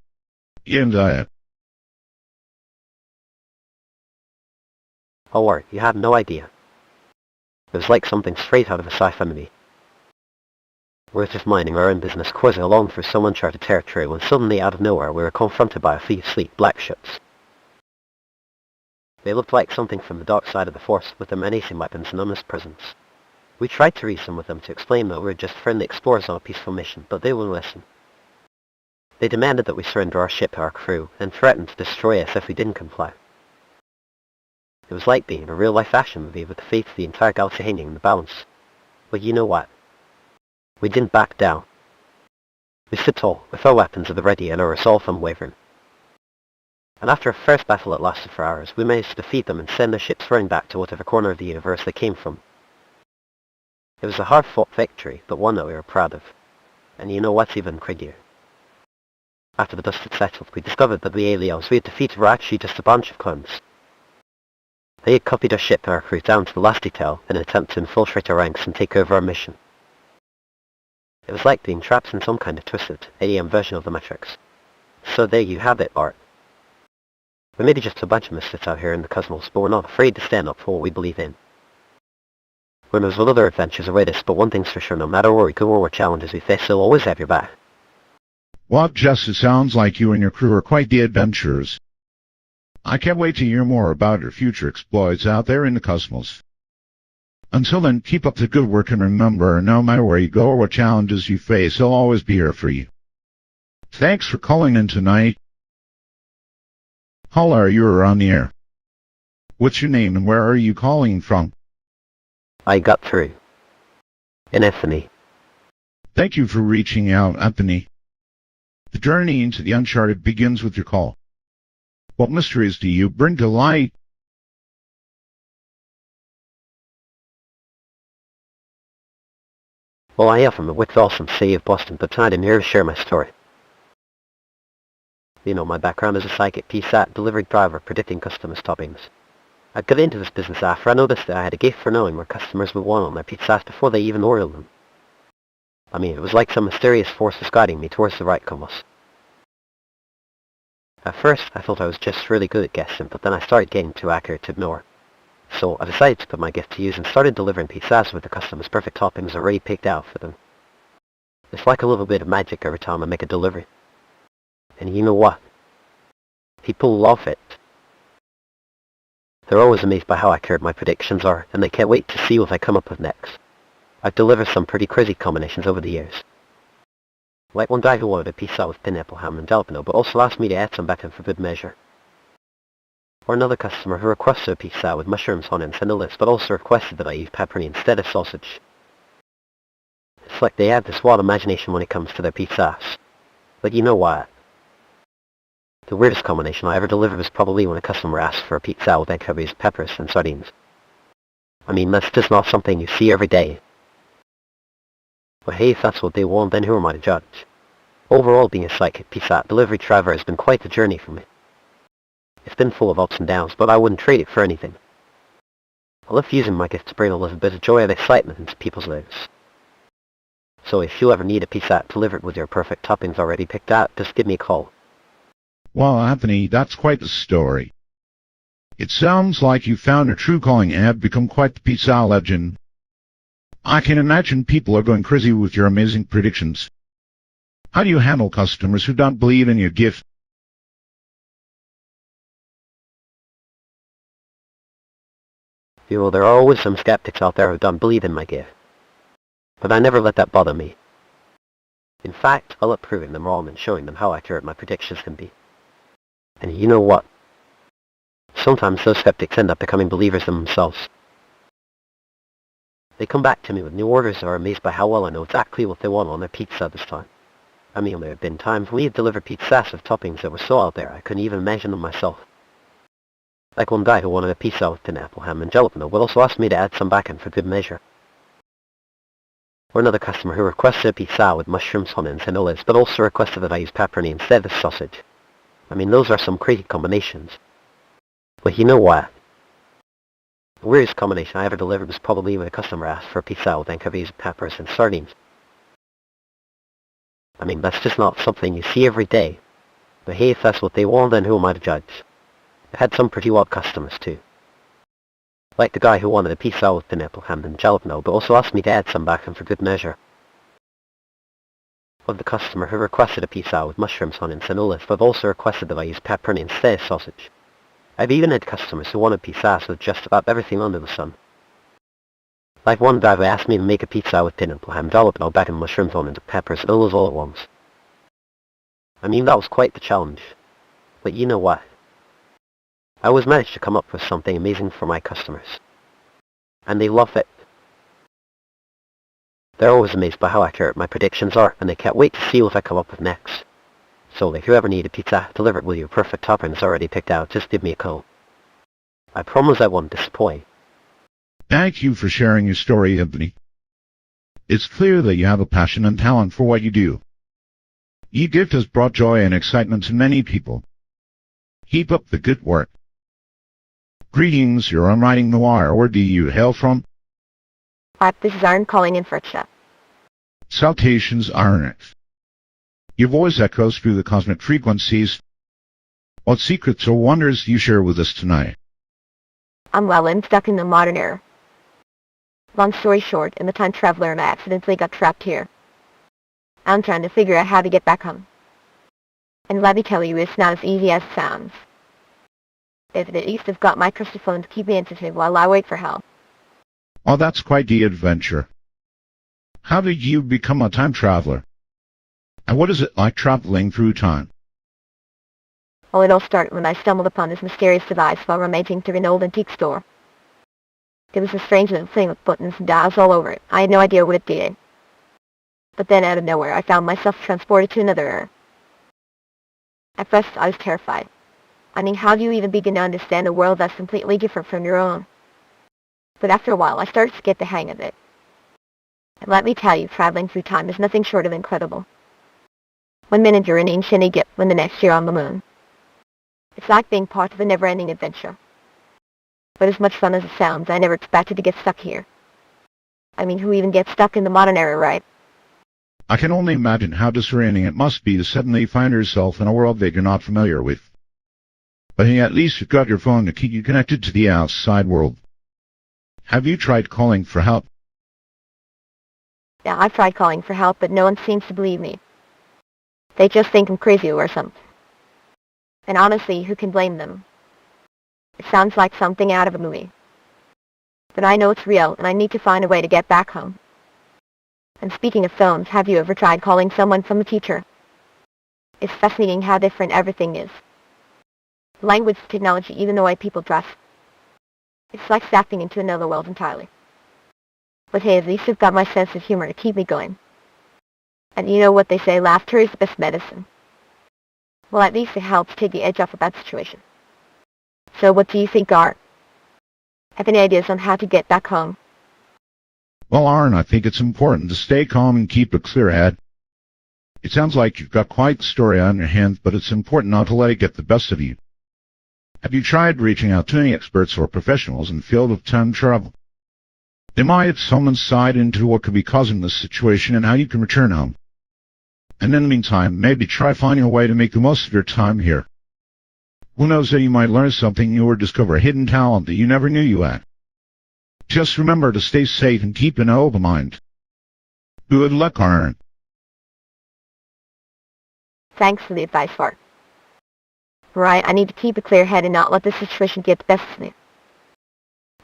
C: Oh, Art, you have no idea. It was like something straight out of a sci-fi movie. We're just minding our own business, cruising along through some uncharted territory when suddenly out of nowhere we were confronted by a fleet of sleek black ships. They looked like something from the dark side of the Force, with their menacing weapons and ominous presence. We tried to reason with them to explain that we were just friendly explorers on a peaceful mission, but they wouldn't listen. They demanded that we surrender our ship to our crew, and threatened to destroy us if we didn't comply. It was like being in a real-life action movie with the fate of the entire galaxy hanging in the balance. But you know what? We didn't back down. We stood tall, with our weapons at the ready and our resolve unwavering. And after a first battle that lasted for hours, we managed to defeat them and send their ships running back to whatever corner of the universe they came from. It was a hard-fought victory, but one that we were proud of. And you know what's even crazier? After the dust had settled, we discovered that the aliens we had defeated were actually just a bunch of clones. They had copied our ship and our crew down to the last detail in an attempt to infiltrate our ranks and take over our mission. It was like being trapped in some kind of twisted, alien version of the Matrix. So there you have it, Art. We may be just a bunch of misfits out here in the cosmos, but we're not afraid to stand up for what we believe in. Who knows what other adventures await us, but one thing's for sure, no matter where we go or what challenges we face, they'll always have your back.
A: Well, Jess, it sounds like you and your crew are quite the adventurers. I can't wait to hear more about your future exploits out there in the cosmos. Until then, keep up the good work, and remember, no matter where you go or what challenges you face, I'll always be here for you. Thanks for calling in tonight. Caller, you're on the air. What's your name and where are you calling from?
C: I got through. In Anthony.
A: Thank you for reaching out, Anthony. The journey into the uncharted begins with your call. What mysteries do you bring to light?
C: Well, I hail from the wicked awesome city of Boston, but tonight I'm here to share my story. You know, my background as a psychic PSAT delivery driver predicting customers' toppings. I got into this business after I noticed that I had a gift for knowing what customers would want on their pizzas before they even ordered them. I mean, it was like some mysterious force was guiding me towards the right compass. At first, I thought I was just really good at guessing, but then I started getting too accurate to ignore. So I decided to put my gift to use and started delivering pizzas with the customer's perfect toppings already picked out for them. It's like a little bit of magic every time I make a delivery. And you know what? People love it. They're always amazed by how accurate my predictions are, and they can't wait to see what I come up with next. I've delivered some pretty crazy combinations over the years. Like one guy who ordered a pizza with pineapple ham and jalapeno, but also asked me to add some bacon for good measure. Or another customer who requested a pizza with mushrooms, onions and olives, but also requested that I use pepperoni instead of sausage. It's like they have this wild imagination when it comes to their pizzas. But you know what? The weirdest combination I ever delivered was probably when a customer asked for a pizza with anchovies, peppers and sardines. I mean, that's just not something you see every day. But hey, if that's what they want, then who am I to judge? Overall, being a psychic pizza delivery driver has been quite the journey for me. It's been full of ups and downs, but I wouldn't trade it for anything. I love using my gift to bring a little bit of joy and excitement into people's lives. So if you ever need a pizza delivered with your perfect toppings already picked out, just give me a call.
A: Well, Anthony, that's quite the story. It sounds like you found a true calling and have become quite the pizza legend. I can imagine people are going crazy with your amazing predictions. How do you handle customers who don't believe in your gift?
C: There are always some skeptics out there who don't believe in my gift. But I never let that bother me. In fact, I love proving them wrong and showing them how accurate my predictions can be. And you know what? Sometimes those skeptics end up becoming believers themselves. They come back to me with new orders and are amazed by how well I know exactly what they want on their pizza this time. I mean, there have been times we had delivered pizzas with toppings that were so out there I couldn't even imagine them myself. Like one guy who wanted a pizza with pineapple ham and jalapeno, but also asked me to add some bacon for good measure. Or another customer who requested a pizza with mushrooms, onions, and olives, but also requested that I use pepperoni instead of sausage. I mean, those are some crazy combinations. But you know what? The weirdest combination I ever delivered was probably when a customer asked for a pizza with anchovies, peppers, and sardines. I mean, that's just not something you see every day. But hey, if that's what they want, then who am I to judge? I had some pretty wild customers too. Like the guy who wanted a pizza with pineapple ham and jalapeno, but also asked me to add some bacon for good measure. Or the customer who requested a pizza with mushrooms, onions, and olives, but also requested that I use pepperoni instead of sausage. I've even had customers who wanted pizzas with just about everything under the sun. Like one guy who asked me to make a pizza with pineapple ham, jalapeno, bacon, mushrooms, onions, peppers, and olives all at once. I mean, that was quite the challenge. But you know what? I always managed to come up with something amazing for my customers. And they love it. They're always amazed by how accurate my predictions are, and they can't wait to see what I come up with next. So if you ever need a pizza delivered with your perfect toppings already picked out, just give me a call. I promise I won't disappoint.
A: Thank you for sharing your story, Anthony. It's clear that you have a passion and talent for what you do. Your gift has brought joy and excitement to many people. Keep up the good work. Greetings, you're on Writing Noir. Where do you hail from?
F: Hi, this is Aaron calling in for a chat.
A: Salutations, Aaron. Your voice echoes through the cosmic frequencies. What secrets or wonders do you share with us tonight?
F: I'm stuck in the modern era. Long story short, I'm a time traveler and I accidentally got trapped here. I'm trying to figure out how to get back home. And let me tell you, it's not as easy as it sounds. If at least I've got my trusty phone to keep me entertained while I wait for help.
A: Oh, that's quite the adventure. How did you become a time traveler? And what is it like traveling through time?
F: Well, it all started when I stumbled upon this mysterious device while rummaging through an old antique store. It was a strange little thing with buttons and dials all over it. I had no idea what it did. But then out of nowhere, I found myself transported to another era. At first, I was terrified. I mean, how do you even begin to understand a world that's completely different from your own? But after a while, I started to get the hang of it. And let me tell you, traveling through time is nothing short of incredible. One minute you're in ancient Egypt, when the next you're on the moon. It's like being part of a never-ending adventure. But as much fun as it sounds, I never expected to get stuck here. I mean, who even gets stuck in the modern era, right?
A: I can only imagine how disorienting it must be to suddenly find yourself in a world that you're not familiar with. But at least you've got your phone to keep you connected to the outside world. Have you tried calling for help?
F: Yeah, I've tried calling for help, but no one seems to believe me. They just think I'm crazy or something. And honestly, who can blame them? It sounds like something out of a movie. But I know it's real, and I need to find a way to get back home. And speaking of phones, have you ever tried calling someone from the future? It's fascinating how different everything is. Language, technology, even the way people dress. It's like stepping into another world entirely. But hey, at least I've got my sense of humor to keep me going. And you know what they say, laughter is the best medicine. Well, at least it helps take the edge off a bad situation. So what do you think, Art? Have any ideas on how to get back home?
A: Well, Aaron, I think it's important to stay calm and keep a clear head. It sounds like you've got quite the story on your hands, but it's important not to let it get the best of you. Have you tried reaching out to any experts or professionals in the field of time travel? They might have some insight into what could be causing this situation and how you can return home. And in the meantime, maybe try finding a way to make the most of your time here. Who knows that you might learn something new or discover a hidden talent that you never knew you had. Just remember to stay safe and keep an open mind. Good luck, Aaron.
F: Thanks for the advice, Fart. Right, I need to keep a clear head and not let this situation get the best of me.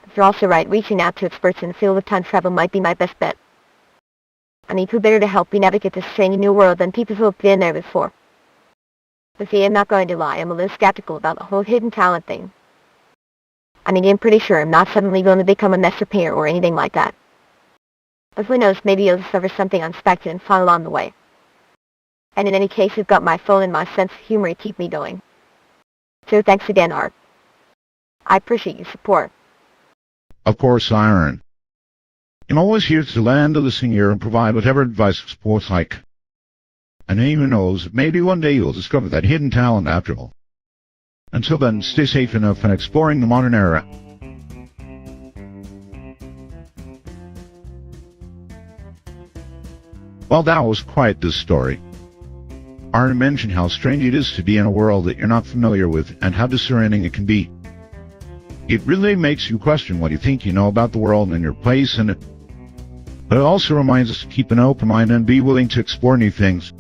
F: But you're also right, reaching out to experts in the field of time travel might be my best bet. I need who better to help me navigate this strange new world than people who have been there before. But see, I'm not going to lie, I'm a little skeptical about the whole hidden talent thing. I mean, I'm pretty sure I'm not suddenly going to become a master painter or anything like that. But who knows, maybe you'll discover something unexpected and fun along the way. And in any case, you've got my phone and my sense of humor to keep me going. So thanks again, Art. I appreciate your support.
A: Of course, Aaron. I'm always here to lend a listening ear and provide whatever advice or support like. And who knows, maybe one day you'll discover that hidden talent after all. Until then, stay safe enough and exploring the modern era. Well, that was quite the story. Aaron mentioned how strange it is to be in a world that you're not familiar with and how discerning it can be. It really makes you question what you think you know about the world and your place in it. But it also reminds us to keep an open mind and be willing to explore new things.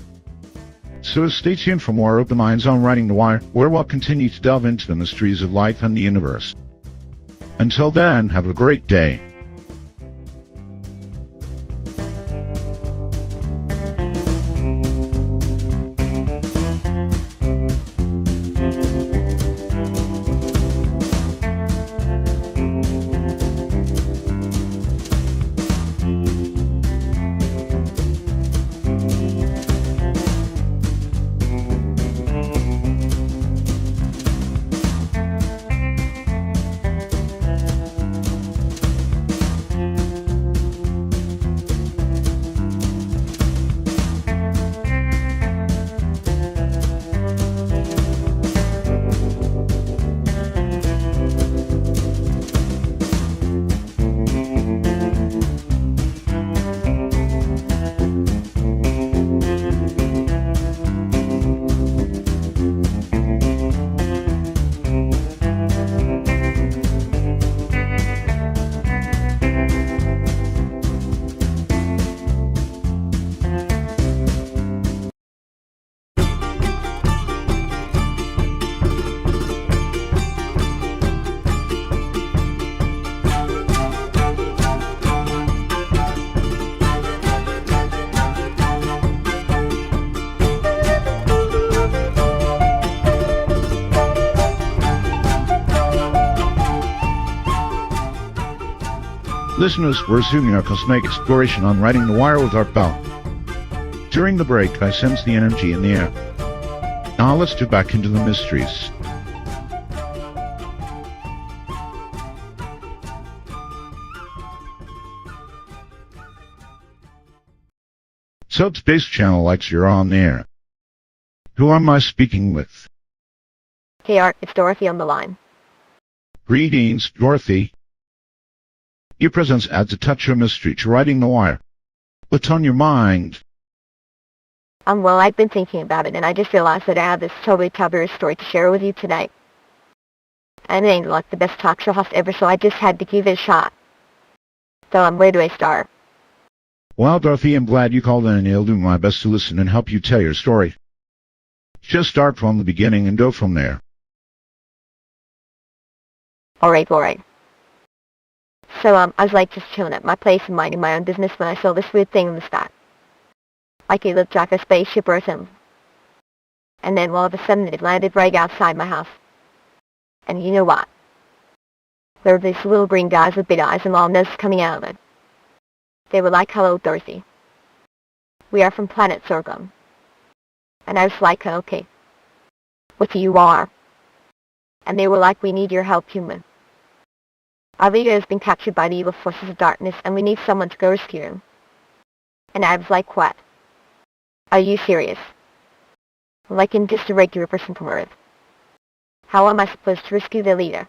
A: So stay tuned for more Open Minds on Writing the Wire, where we'll continue to delve into the mysteries of life and the universe. Until then, have a great day. Listeners, we're resuming our cosmic exploration on Writing the Wire with Art Bell. During the break, I sensed the energy in the air. Now let's get back into the mysteries. Sub Space Channel likes you're on the air. Who am I speaking with?
F: Hey Art, it's Dorothy on the line.
A: Greetings, Dorothy. Your presence adds a touch of mystery to Writing the Wire. What's on your mind?
F: Well, I've been thinking about it, and I just realized that I have this totally taboo story to share with you tonight. And it ain't like the best talk show host ever, so I just had to give it a shot. So, where do I start?
A: Well, Dorothy, I'm glad you called in, and I'll do my best to listen and help you tell your story. Just start from the beginning and go from there.
F: Alright. So, I was like just chilling at my place and minding my own business when I saw this weird thing in the sky. Like it looked like a spaceship or something. And then all of a sudden it landed right outside my house. And you know what? There were these little green guys with big eyes and long noses coming out of it. They were like, "Hello, Dorothy. We are from planet Sorghum." And I was like, "Okay. What you are?" And they were like, "We need your help, human. Our leader has been captured by the evil forces of darkness, and we need someone to go rescue him." And I was like, "What? Are you serious? Like I'm just a regular person from Earth. How am I supposed to rescue the leader?"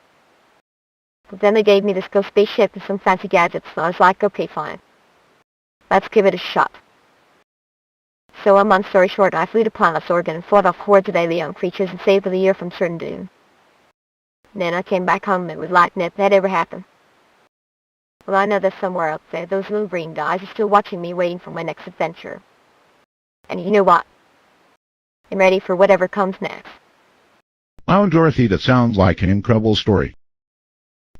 F: But then they gave me this ghost spaceship and some fancy gadgets, and I was like, "Okay, fine. Let's give it a shot." So, long story short, I flew to planet Oregon and fought off hordes of alien creatures and saved the year from certain doom. Then I came back home and it was like that ever happened. Well, I know that somewhere out there, those little green guys are still watching me, waiting for my next adventure. And you know what? I'm ready for whatever comes next.
A: Wow, Dorothy, that sounds like an incredible story.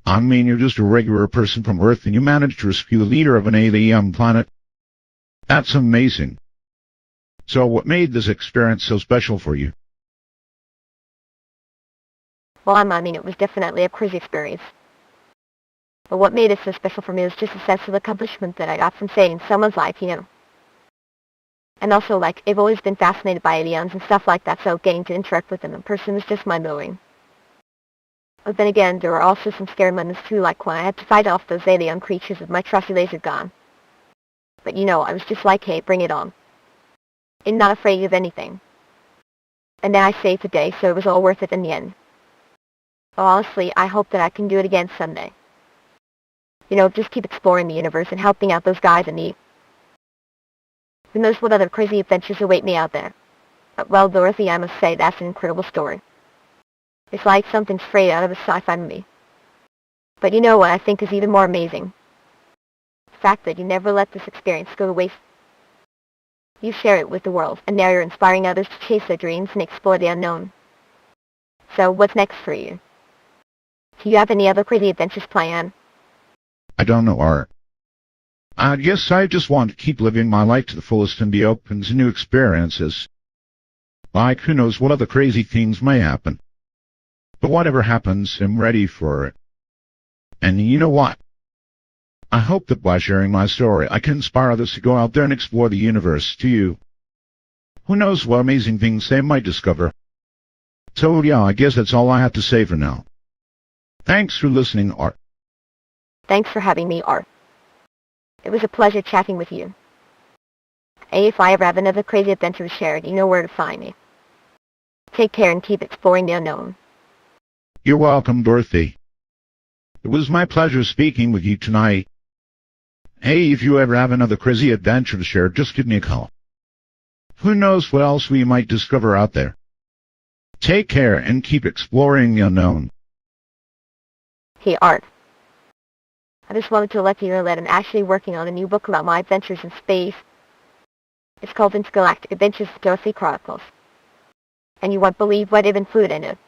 A: I mean, you're just a regular person from Earth and you managed to rescue the leader of an alien planet. That's amazing. So what made this experience so special for you?
F: Well, I mean, it was definitely a crazy experience. But what made it so special for me was just a sense of accomplishment that I got from saving someone's life, you know. And also, like, I've always been fascinated by aliens and stuff like that, so getting to interact with them in person was just mind-blowing. But then again, there were also some scary moments too, like when I had to fight off those alien creatures with my trusty laser gun. But you know, I was just like, hey, bring it on. I'm not afraid of anything. And then I saved the day, so it was all worth it in the end. Well, honestly, I hope that I can do it again someday. You know, just keep exploring the universe and helping out those guys in need. Who knows what other crazy adventures await me out there. But, well, Dorothy, I must say, that's an incredible story. It's like something straight out of a sci-fi movie. But you know what I think is even more amazing? The fact that you never let this experience go to waste. You share it with the world, and now you're inspiring others to chase their dreams and explore the unknown. So, what's next for you? Do you have any other crazy adventures planned?
A: I don't know, Art. I guess I just want to keep living my life to the fullest and be open to new experiences. Like, who knows what other crazy things may happen. But whatever happens, I'm ready for it. And you know what? I hope that by sharing my story, I can inspire others to go out there and explore the universe too. Who knows what amazing things they might discover. So yeah, I guess that's all I have to say for now. Thanks for listening, Art.
F: Thanks for having me, Art. It was a pleasure chatting with you. Hey, if I ever have another crazy adventure to share, you know where to find me. Take care and keep exploring the unknown.
A: You're welcome, Dorothy. It was my pleasure speaking with you tonight. Hey, if you ever have another crazy adventure to share, just give me a call. Who knows what else we might discover out there. Take care and keep exploring the unknown.
F: Hey, Art. I just wanted to let you know that I'm actually working on a new book about my adventures in space. It's called Intergalactic Adventures of Dorothy Chronicles. And you won't believe what I've included in it.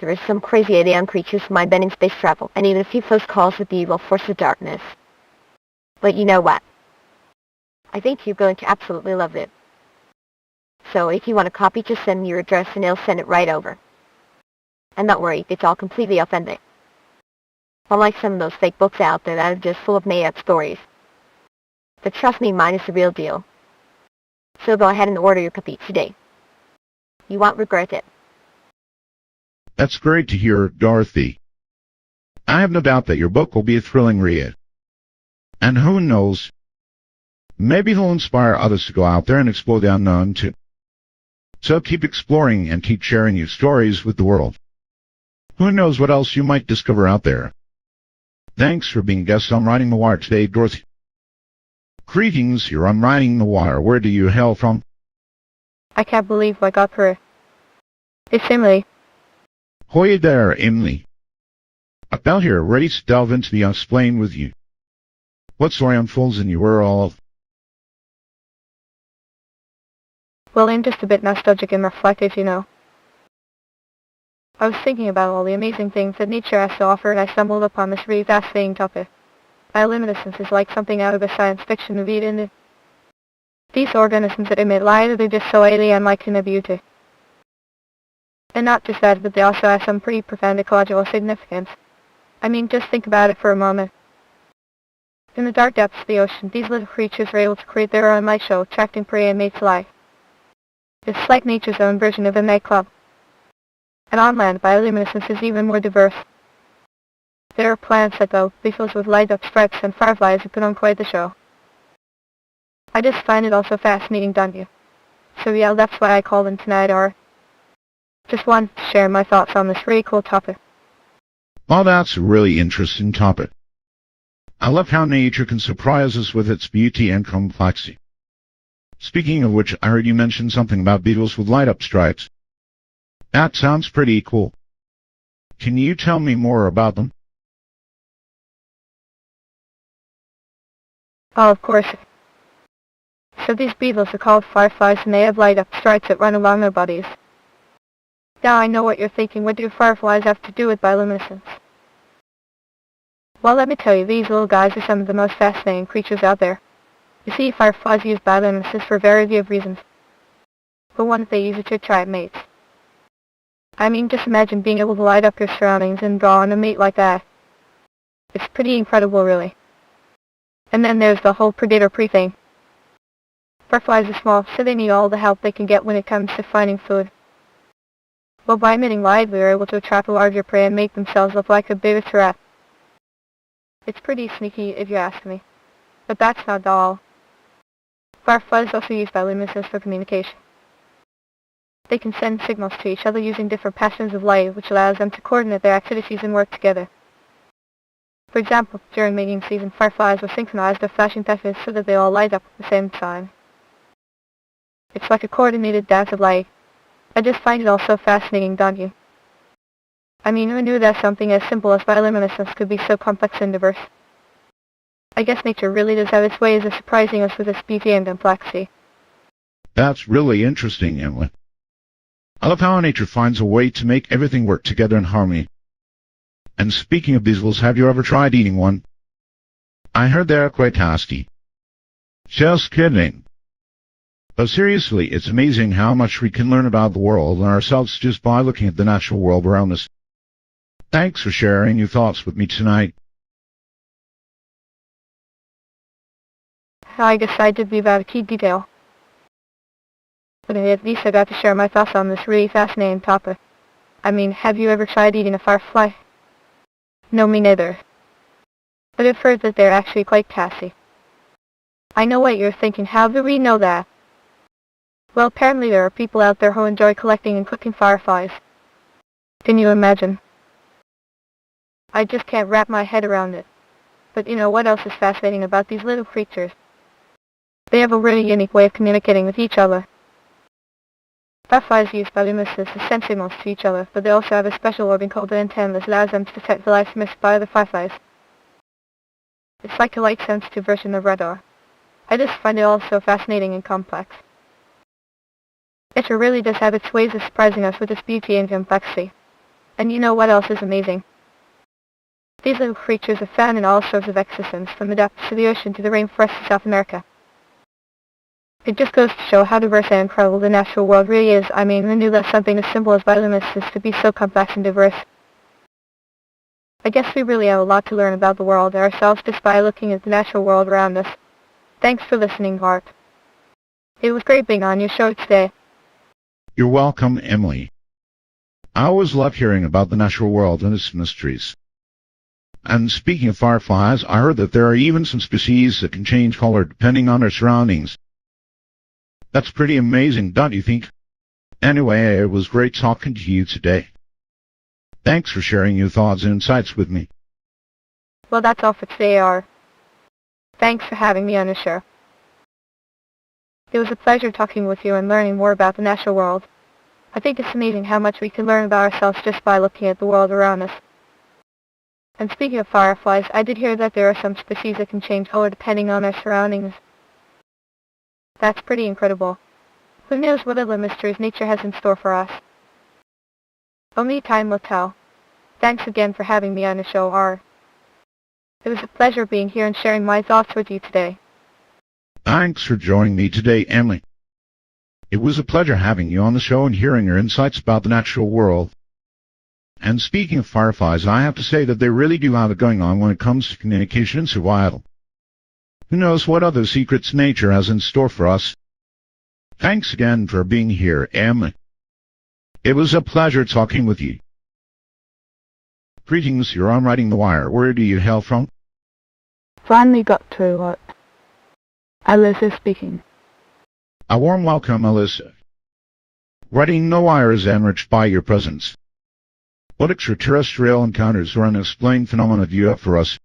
F: There is some crazy alien creatures from my been in space travel, and even a few close calls with the evil force of darkness. But you know what? I think you're going to absolutely love it. So if you want a copy, just send me your address and I'll send it right over. And don't worry, it's all completely authentic. Unlike some of those fake books out there that are just full of made-up stories. But trust me, mine is the real deal. So go ahead and order your copy today. You won't regret it.
A: That's great to hear, Dorothy. I have no doubt that your book will be a thrilling read. And who knows, maybe it'll inspire others to go out there and explore the unknown too. So keep exploring and keep sharing your stories with the world. Who knows what else you might discover out there. Thanks for being a guest on Riding the Wire today, Dorothy. Greetings, you're on Riding the Wire. Where do you hail from?
D: I can't believe I got through. It's Emily.
A: Hoy there, Emily. About here, ready to delve into the unexplained with you. What story unfolds in your world?
D: Well, I'm just a bit nostalgic and reflective, you know. I was thinking about all the amazing things that nature has to offer, and I stumbled upon this really fascinating topic. Bioluminescence is like something out of a science fiction movie, isn't it? These organisms that emit light, they're just so alien-like in their beauty. And not just that, but they also have some pretty profound ecological significance. I mean, just think about it for a moment. In the dark depths of the ocean, these little creatures are able to create their own light show, attracting prey and mates alike. It's like nature's own version of a nightclub. And on land, bioluminescence is even more diverse. There are plants that glow, beetles with light-up stripes, and fireflies who put on quite the show. I just find it all so fascinating, don't you? So yeah, that's why I called in tonight, or just wanted to share my thoughts on this really cool topic.
A: Well, that's a really interesting topic. I love how nature can surprise us with its beauty and complexity. Speaking of which, I heard you mention something about beetles with light-up stripes. That sounds pretty cool. Can you tell me more about them?
D: Oh, of course. So these beetles are called fireflies and they have light-up stripes that run along their bodies. Now I know what you're thinking. What do fireflies have to do with bioluminescence? Well, let me tell you, these little guys are some of the most fascinating creatures out there. You see, fireflies use bioluminescence for a variety of reasons. For one, they use it to attract mates. I mean, just imagine being able to light up your surroundings and draw on a mate like that. It's pretty incredible, really. And then there's the whole predator-prey thing. Fireflies are small, so they need all the help they can get when it comes to finding food. Well, by emitting light, they're able to attract a larger prey and make themselves look like a bigger threat. It's pretty sneaky, if you ask me. But that's not all. Fireflies also use bioluminescence for communication. They can send signals to each other using different patterns of light, which allows them to coordinate their activities and work together. For example, during mating season, fireflies will synchronize their flashing patterns so that they all light up at the same time. It's like a coordinated dance of light. I just find it all so fascinating, don't you? I mean, who knew that something as simple as bioluminescence could be so complex and diverse? I guess nature really does have its ways of surprising us with its beauty and complexity.
A: That's really interesting, Emily. I love how nature finds a way to make everything work together in harmony. And speaking of beetles, have you ever tried eating one? I heard they're quite tasty. Just kidding. But seriously, it's amazing how much we can learn about the world and ourselves just by looking at the natural world around us. Thanks for sharing your thoughts with me tonight.
D: I decided to be about a key detail. But at least I got to share my thoughts on this really fascinating topic. I mean, have you ever tried eating a firefly? No, me neither. But I've heard that they're actually quite tasty. I know what you're thinking. How do we know that? Well, apparently there are people out there who enjoy collecting and cooking fireflies. Can you imagine? I just can't wrap my head around it. But you know what else is fascinating about these little creatures? They have a really unique way of communicating with each other. Fireflies use bioluminescence to send signals to each other, but they also have a special organ called an antenna that allows them to detect the light emitted by other fireflies. It's like a light-sensitive version of radar. I just find it all so fascinating and complex. Nature really does have its ways of surprising us with its beauty and complexity. And you know what else is amazing? These little creatures are found in all sorts of ecosystems, from the depths of the ocean to the rainforests of South America. It just goes to show how diverse and incredible the natural world really is. I mean, who knew that something as simple as bioluminescence could be so complex and diverse? I guess we really have a lot to learn about the world ourselves just by looking at the natural world around us. Thanks for listening, Art. It was great being on your show today.
A: You're welcome, Emily. I always love hearing about the natural world and its mysteries. And speaking of fireflies, I heard that there are even some species that can change color depending on their surroundings. That's pretty amazing, don't you think? Anyway, it was great talking to you today. Thanks for sharing your thoughts and insights with me.
D: Well, that's all for today, Art. Thanks for having me on the show. It was a pleasure talking with you and learning more about the natural world. I think it's amazing how much we can learn about ourselves just by looking at the world around us. And speaking of fireflies, I did hear that there are some species that can change color depending on their surroundings. That's pretty incredible. Who knows what other mysteries nature has in store for us? Only time will tell. Thanks again for having me on the show, Art. It was a pleasure being here and sharing my thoughts with you today.
A: Thanks for joining me today, Emily. It was a pleasure having you on the show and hearing your insights about the natural world. And speaking of fireflies, I have to say that they really do have it going on when it comes to communication and survival. Who knows what other secrets nature has in store for us? Thanks again for being here, Emily. It was a pleasure talking with you. Greetings, you're on Riding the Wire. Where do you hail from?
D: Finally got to what? Alyssa speaking.
A: A warm welcome, Alyssa. Riding the Wire is enriched by your presence. What extraterrestrial encounters or unexplained phenomena do you have for us?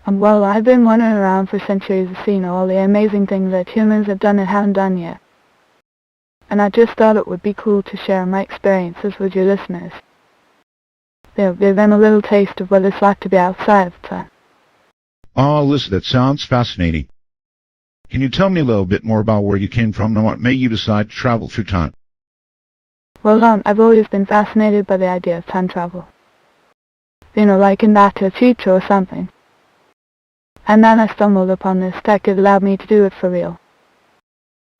D: Well, I've been wandering around for centuries seeing all the amazing things that humans have done and haven't done yet. And I just thought it would be cool to share my experiences with your listeners. They'll give them a little taste of what it's like to be outside of time.
A: Oh, listen, that sounds fascinating. Can you tell me a little bit more about where you came from and what made you decide to travel through time?
D: Well, I've always been fascinated by the idea of time travel. Like in Back to the Future or something. And then I stumbled upon this tech that allowed me to do it for real.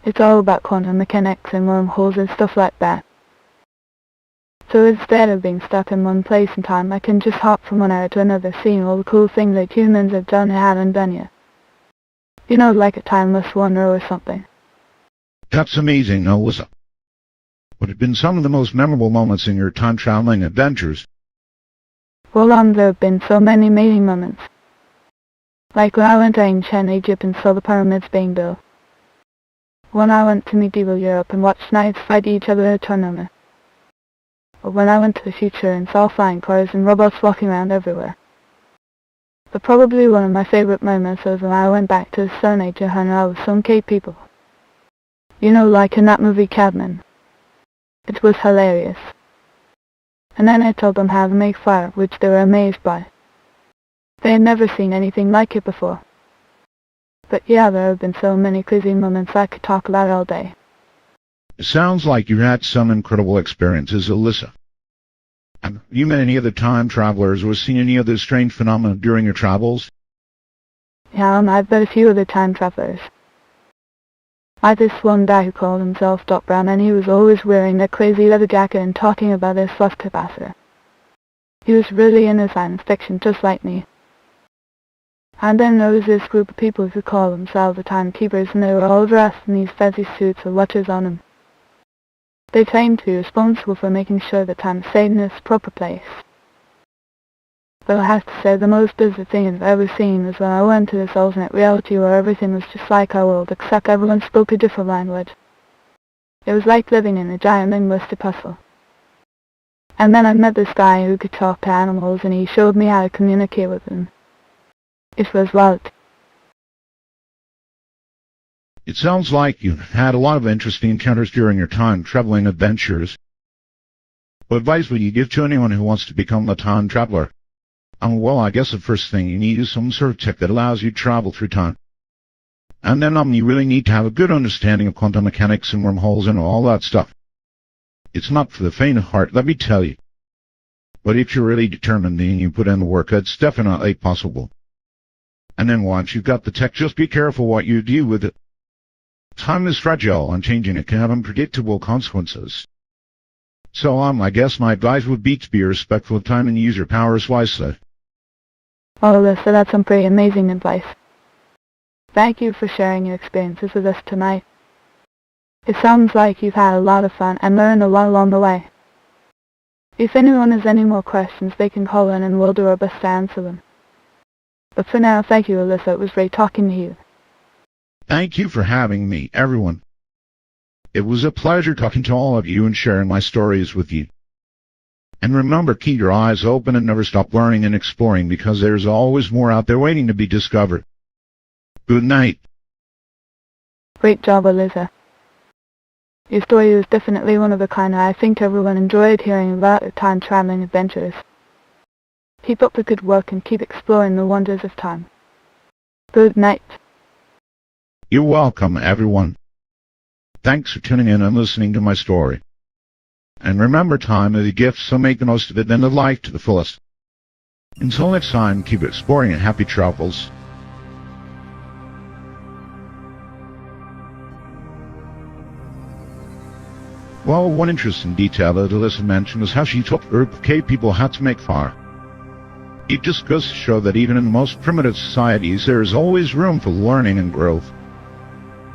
D: It's all about quantum mechanics and wormholes and stuff like that. So instead of being stuck in one place in time, I can just hop from one era to another, seeing all the cool things that humans have done and haven't done yet. Like a timeless wonder or something.
A: That's amazing, Alyssa. What have been some of the most memorable moments in your time-traveling adventures?
D: Well, there have been so many amazing moments. Like when I went to ancient Egypt and saw the pyramids being built. When I went to medieval Europe and watched knights fight each other in a tournament. Or when I went to the future and saw flying cars and robots walking around everywhere. But probably one of my favorite moments was when I went back to the Stone Age and hung out with some cave people. Like in that movie Cabman. It was hilarious. And then I told them how to make fire, which they were amazed by. They had never seen anything like it before. But yeah, there have been so many crazy moments I could talk about all day.
A: It sounds like you had some incredible experiences, Alyssa. Have you met any other time travelers or seen any other strange phenomena during your travels?
D: Yeah, I've met a few other time travelers. I had this one guy who called himself Doc Brown, and he was always wearing that crazy leather jacket and talking about his flux capacitor. He was really into science fiction, just like me. And then there was this group of people who called themselves the timekeepers, and they were all dressed in these fancy suits with watches on them. They claimed to be responsible for making sure that time stayed in its proper place. But I have to say, the most bizarre thing I've ever seen was when I went to this alternate reality where everything was just like our world, except everyone spoke a different language. It was like living in a giant linguistic puzzle. And then I met this guy who could talk to animals, and he showed me how to communicate with them. It was wild.
A: It sounds like you've had a lot of interesting encounters during your time-traveling adventures. What advice would you give to anyone who wants to become a time traveler? Well, I guess the first thing you need is some sort of tech that allows you to travel through time. And then you really need to have a good understanding of quantum mechanics and wormholes and all that stuff. It's not for the faint of heart, let me tell you. But if you're really determined and you put in the work, it's definitely possible. And then once you've got the tech, just be careful what you do with it. Time is fragile, and changing it can have unpredictable consequences. So I guess my advice would be to be respectful of time and use your powers wisely.
D: Oh, Alyssa, that's some pretty amazing advice. Thank you for sharing your experiences with us tonight. It sounds like you've had a lot of fun and learned a lot along the way. If anyone has any more questions, they can call in and we'll do our best to answer them. But for now, thank you, Alyssa. It was great talking to you.
A: Thank you for having me, everyone. It was a pleasure talking to all of you and sharing my stories with you. And remember, keep your eyes open and never stop learning and exploring, because there's always more out there waiting to be discovered. Good night.
D: Great job, Alyssa. Your story was definitely one of a kind, and I think everyone enjoyed hearing about your time-traveling adventures. Keep up the good work and keep exploring the wonders of time. Good night.
A: You're welcome, everyone. Thanks for tuning in and listening to my story. And remember, time is a gift, so make the most of it and live life to the fullest. Until next time, keep exploring and happy travels. Well, one interesting detail that Alyssa mentioned was how she taught a group of cave people how to make fire. It just goes to show that even in the most primitive societies, there is always room for learning and growth.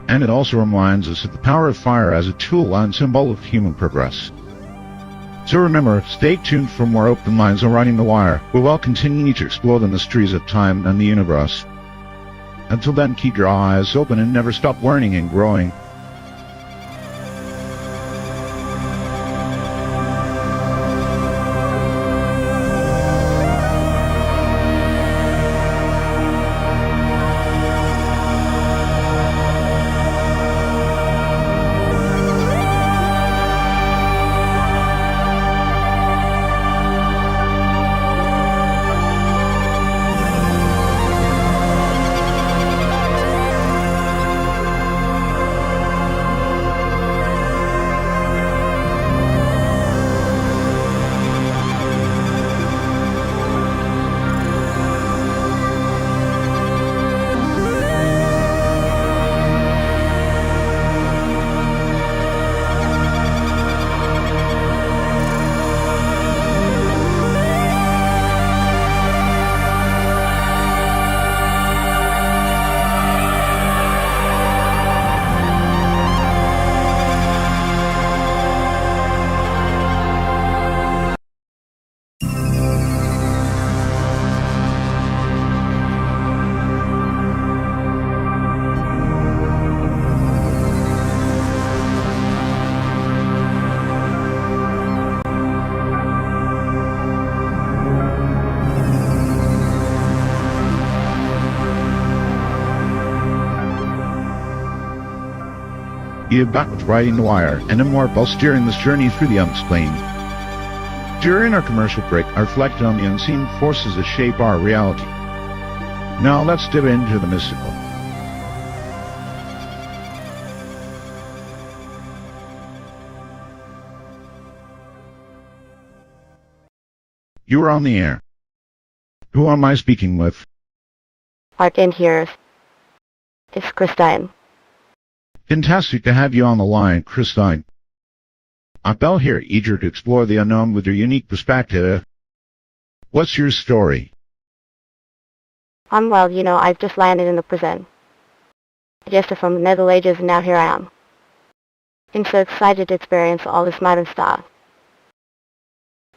A: And it also reminds us of the power of fire as a tool and symbol of human progress. So remember, stay tuned for more open minds on Riding the Wire, where we'll continue to explore the mysteries of time and the universe. Until then, keep your eyes open and never stop learning and growing. be back with Riding the Wire, and then more about steering this journey through the unexplained. During our commercial break, I reflected on the unseen forces that shape our reality. Now let's dip into the mystical. You are on the air. Who am I speaking with?
F: Art in here. It's Christine.
A: Fantastic to have you on the line, Christine. I'm Bell here, eager to explore the unknown with your unique perspective. What's your story?
F: Well, I've just landed in the prison. Just from the Middle Ages, and now here I am. I'm so excited to experience all this modern stuff.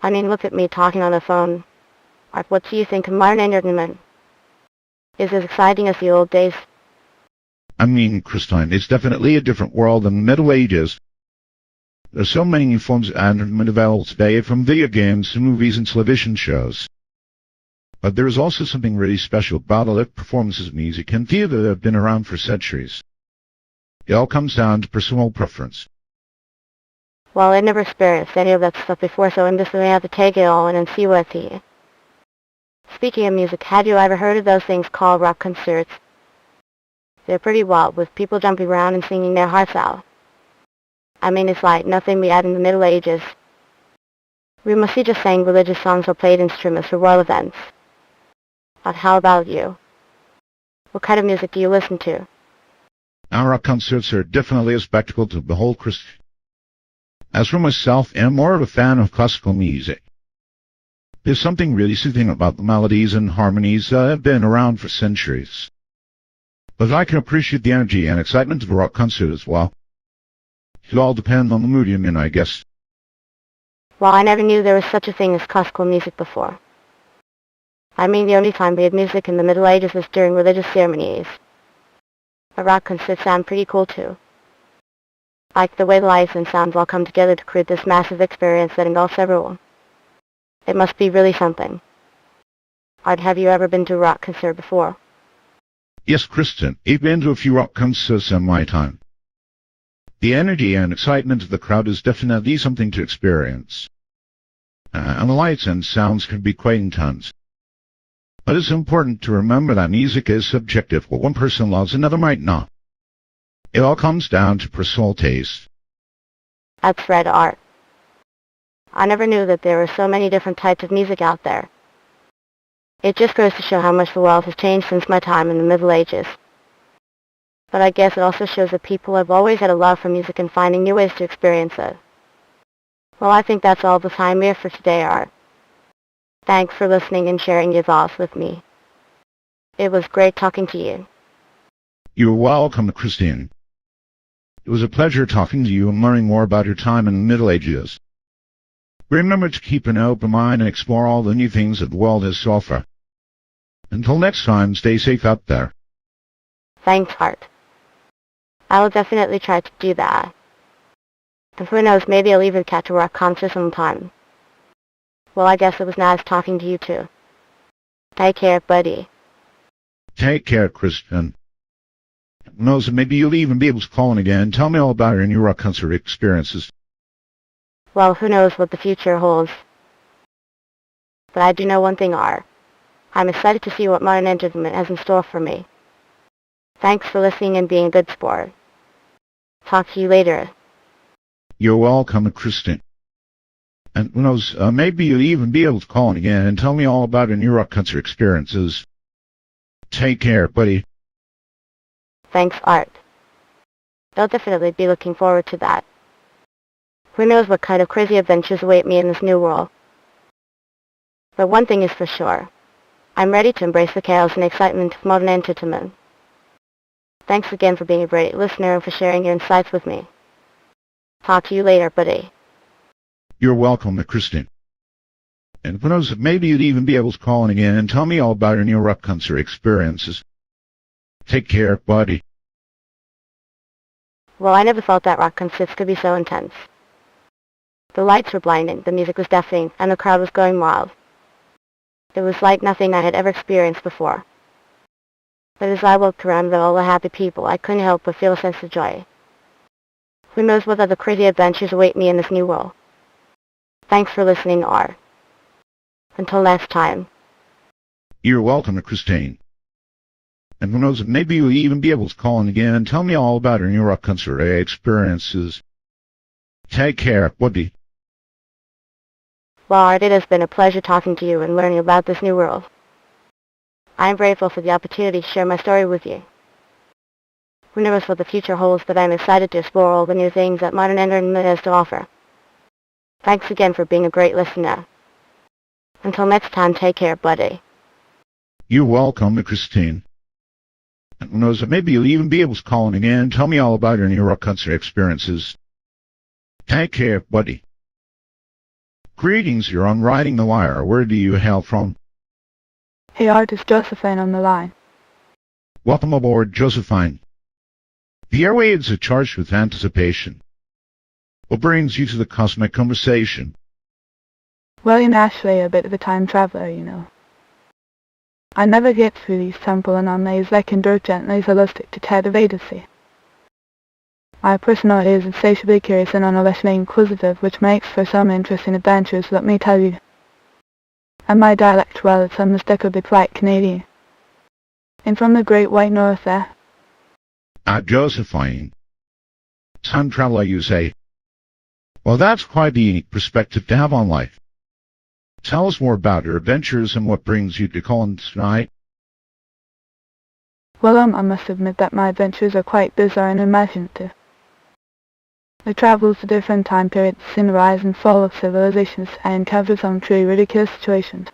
F: I mean, look at me talking on the phone. Art, what do you think of modern entertainment? Is it as exciting as the old days?
A: I mean, Christine, it's definitely a different world than the Middle Ages. There's so many forms of entertainment available today, from video games to movies and television shows. But there is also something really special about live performances of music and theater that have been around for centuries. It all comes down to personal preference.
F: Well, I've never experienced any of that stuff before, so I'm just going to have to take it all in and see what the... Speaking of music, have you ever heard of those things called rock concerts? They're pretty wild, with people jumping around and singing their hearts out. I mean, it's like nothing we had in the Middle Ages. We mostly just sang religious songs or played instruments for royal events. But how about you? What kind of music do you listen to?
A: Our rock concerts are definitely a spectacle to behold, Christine. As for myself, I'm more of a fan of classical music. There's something really soothing about the melodies and harmonies that have been around for centuries. But I can appreciate the energy and excitement of a rock concert as well. It all depends on the mood you're in, I guess.
F: Well, I never knew there was such a thing as classical music before. I mean, the only time we had music in the Middle Ages was during religious ceremonies. But rock concerts sound pretty cool too. Like the way the lights and sounds all come together to create this massive experience that engulfs everyone. It must be really something. Art, have you ever been to a rock concert before?
A: Yes, Kristen, I've been to a few rock concerts in my time. The energy and excitement of the crowd is definitely something to experience. And the lights and sounds can be quite intense. But it's important to remember that music is subjective. What one person loves, another might not. It all comes down to personal taste.
F: That's right, Art. I never knew that there were so many different types of music out there. It just goes to show how much the world has changed since my time in the Middle Ages. But I guess it also shows that people have always had a love for music and finding new ways to experience it. Well, I think that's all the time we have for today, Art. Thanks for listening and sharing your thoughts with me. It was great talking to you.
A: You're welcome, Christine. It was a pleasure talking to you and learning more about your time in the Middle Ages. Remember to keep an open mind and explore all the new things that the world has to offer. Until next time, stay safe out there.
F: Thanks, Art. I will definitely try to do that. And who knows, maybe I'll even catch a rock concert sometime. Well, I guess it was nice talking to you too. Take care, buddy.
A: Take care, Kristen. Who knows, maybe you'll even be able to call in again and tell me all about your new rock concert experiences.
F: Well, who knows what the future holds. But I do know one thing, Art. I'm excited to see what modern entertainment has in store for me. Thanks for listening and being a good sport. Talk to you later.
A: You're welcome, Kristen. And who knows, maybe you'll even be able to call in again and tell me all about your new rock concert experiences. Take care, buddy.
F: Thanks, Art. I'll definitely be looking forward to that. Who knows what kind of crazy adventures await me in this new world. But one thing is for sure. I'm ready to embrace the chaos and excitement of modern entertainment. Thanks again for being a great listener and for sharing your insights with me. Talk to you later, buddy.
A: You're welcome, Kristen. And who knows, maybe you'd even be able to call in again and tell me all about your new rock concert experiences. Take care, buddy.
F: Well, I never thought that rock concerts could be so intense. The lights were blinding, the music was deafening, and the crowd was going wild. It was like nothing I had ever experienced before. But as I looked around at all the happy people, I couldn't help but feel a sense of joy. Who knows what other crazy adventures await me in this new world. Thanks for listening, R. Until next time.
A: You're welcome, Christine. And who knows, maybe you'll even be able to call in again and tell me all about your new concert experiences. Take care, buddy.
F: Well, Art, it has been a pleasure talking to you and learning about this new world. I am grateful for the opportunity to share my story with you. Who knows what the future holds, but I am excited to explore all the new things that modern entertainment has to offer. Thanks again for being a great listener. Until next time, take care, buddy.
A: You're welcome, Christine. And who knows, maybe you'll even be able to call in again and tell me all about your new concert experiences. Take care, buddy. Greetings, you're on Riding the Wire. Where do you hail from?
G: Hey, Art, it's Josephine on the line.
A: Welcome aboard, Josephine. The airwaves are charged with anticipation. What brings you to the cosmic conversation?
G: Well, you're naturally a bit of a time traveler, you know. I never get through these temporal anomalies like gently holistic to Ted of Agency. My personality is insatiably curious and unabashedly inquisitive, which makes for some interesting adventures, let me tell you. And my dialect, well, it's unmistakably polite Canadian. And from the great white north there.
A: Josephine. Time traveler, you say? Well, that's quite a unique perspective to have on life. Tell us more about your adventures and what brings you to Collins tonight.
G: Well, I must admit that my adventures are quite bizarre and imaginative. I travel to different time periods, seen the rise and fall of civilizations, and encounter some truly ridiculous situations.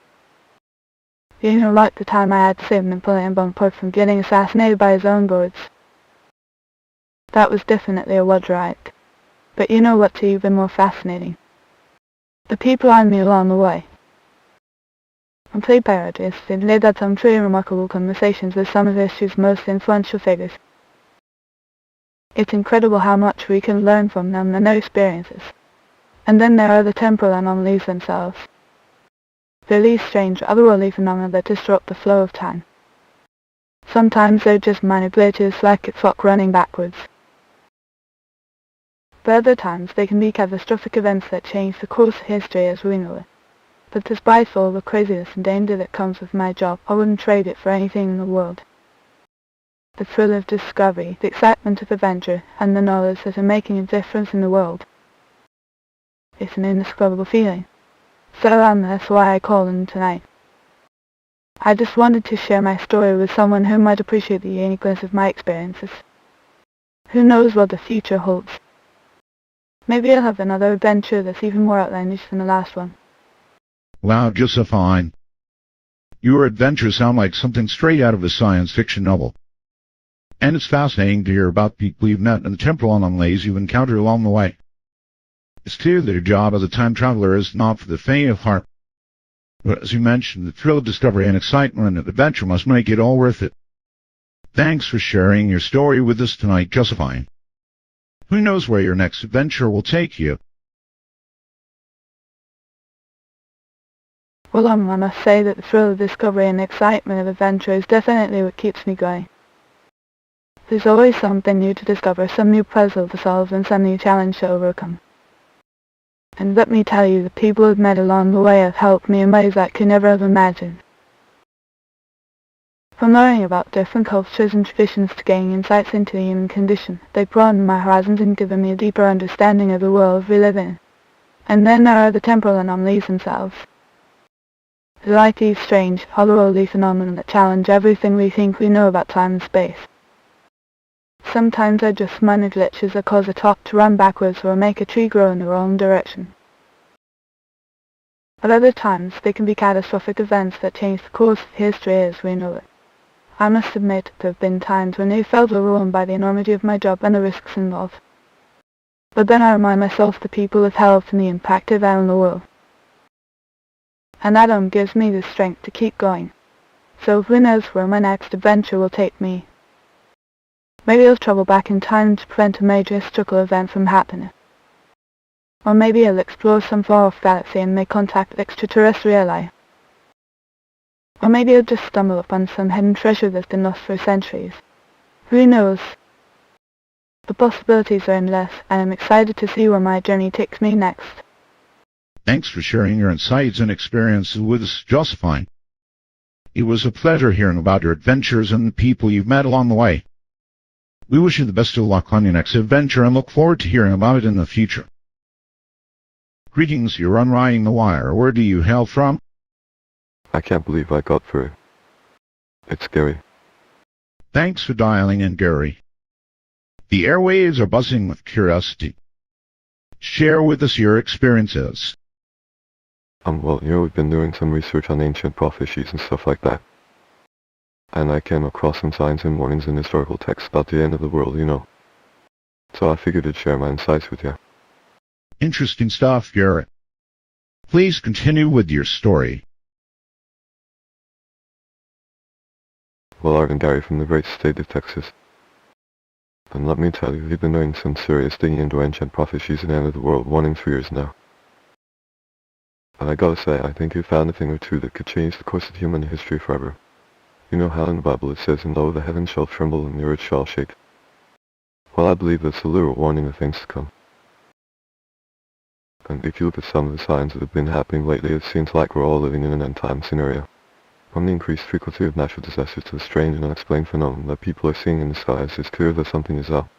G: You know, like the time I had to save Napoleon Bonaparte from getting assassinated by his own boards. That was definitely a wild ride. But you know what's even more fascinating? The people I meet along the way. On play parodies, they've had some truly remarkable conversations with some of history's most influential figures. It's incredible how much we can learn from them and their experiences. And then there are the temporal anomalies themselves. They're these strange, otherworldly phenomena that disrupt the flow of time. Sometimes they're just minor glitches like a clock running backwards. But other times they can be catastrophic events that change the course of history as we know it. But despite all the craziness and danger that comes with my job, I wouldn't trade it for anything in the world. The thrill of discovery, the excitement of adventure, and the knowledge that I'm making a difference in the world. It's an indescribable feeling. So that's why I called in tonight. I just wanted to share my story with someone who might appreciate the uniqueness of my experiences. Who knows what the future holds? Maybe I'll have another adventure that's even more outlandish than the last one.
A: Wow, Josephine. Your adventures sound like something straight out of a science fiction novel. And it's fascinating to hear about people you've met and the temporal anomalies you've encountered along the way. It's clear that your job as a time traveler is not for the faint of heart. But as you mentioned, the thrill of discovery and excitement and adventure must make it all worth it. Thanks for sharing your story with us tonight, Josephine. Who knows where your next adventure will take you?
G: Well, I must say that the thrill of discovery and excitement of adventure is definitely what keeps me going. There's always something new to discover, some new puzzle to solve, and some new challenge to overcome. And let me tell you, the people I've met along the way have helped me in ways I could never have imagined. From learning about different cultures and traditions to gaining insights into the human condition, they've broadened my horizons and given me a deeper understanding of the world we live in. And then there are the temporal anomalies themselves. They're like these strange, otherworldly phenomena that challenge everything we think we know about time and space. Sometimes they're just minor glitches that cause a clock to run backwards or make a tree grow in the wrong direction. At other times, they can be catastrophic events that change the course of history as we know it. I must admit there have been times when I felt overwhelmed by the enormity of my job and the risks involved. But then I remind myself the people have helped and the impact they've had on the world. And that gives me the strength to keep going. So who knows where my next adventure will take me. Maybe I'll travel back in time to prevent a major historical event from happening. Or maybe I'll explore some far-off galaxy and make contact with extraterrestrial life. Or maybe I'll just stumble upon some hidden treasure that's been lost for centuries. Who knows? The possibilities are endless, and I'm excited to see where my journey takes me next.
A: Thanks for sharing your insights and experiences with us, Josephine. It was a pleasure hearing about your adventures and the people you've met along the way. We wish you the best of luck on your next adventure and look forward to hearing about it in the future. Greetings, you're unriding the wire. Where do you hail from?
H: I can't believe I got through. It's scary.
A: Thanks for dialing in, Gary. The airwaves are buzzing with curiosity. Share with us your experiences.
H: Well, we've been doing some research on ancient prophecies and stuff like that. And I came across some signs and warnings in historical texts about the end of the world, So I figured I'd share my insights with you.
A: Interesting stuff, Garrett. Please continue with your story.
H: Well, Art and Gary from the great state of Texas. And let me tell you, we've been doing some serious digging into ancient prophecies and end of the world warnings for years now. And I gotta say, I think we found a thing or two that could change the course of human history forever. You know how in the Bible it says, and lo, the heavens shall tremble and the earth shall shake. Well, I believe that's a literal warning of things to come. And if you look at some of the signs that have been happening lately, it seems like we're all living in an end-time scenario. From the increased frequency of natural disasters to the strange and unexplained phenomena that people are seeing in the skies, it's clear that something is up.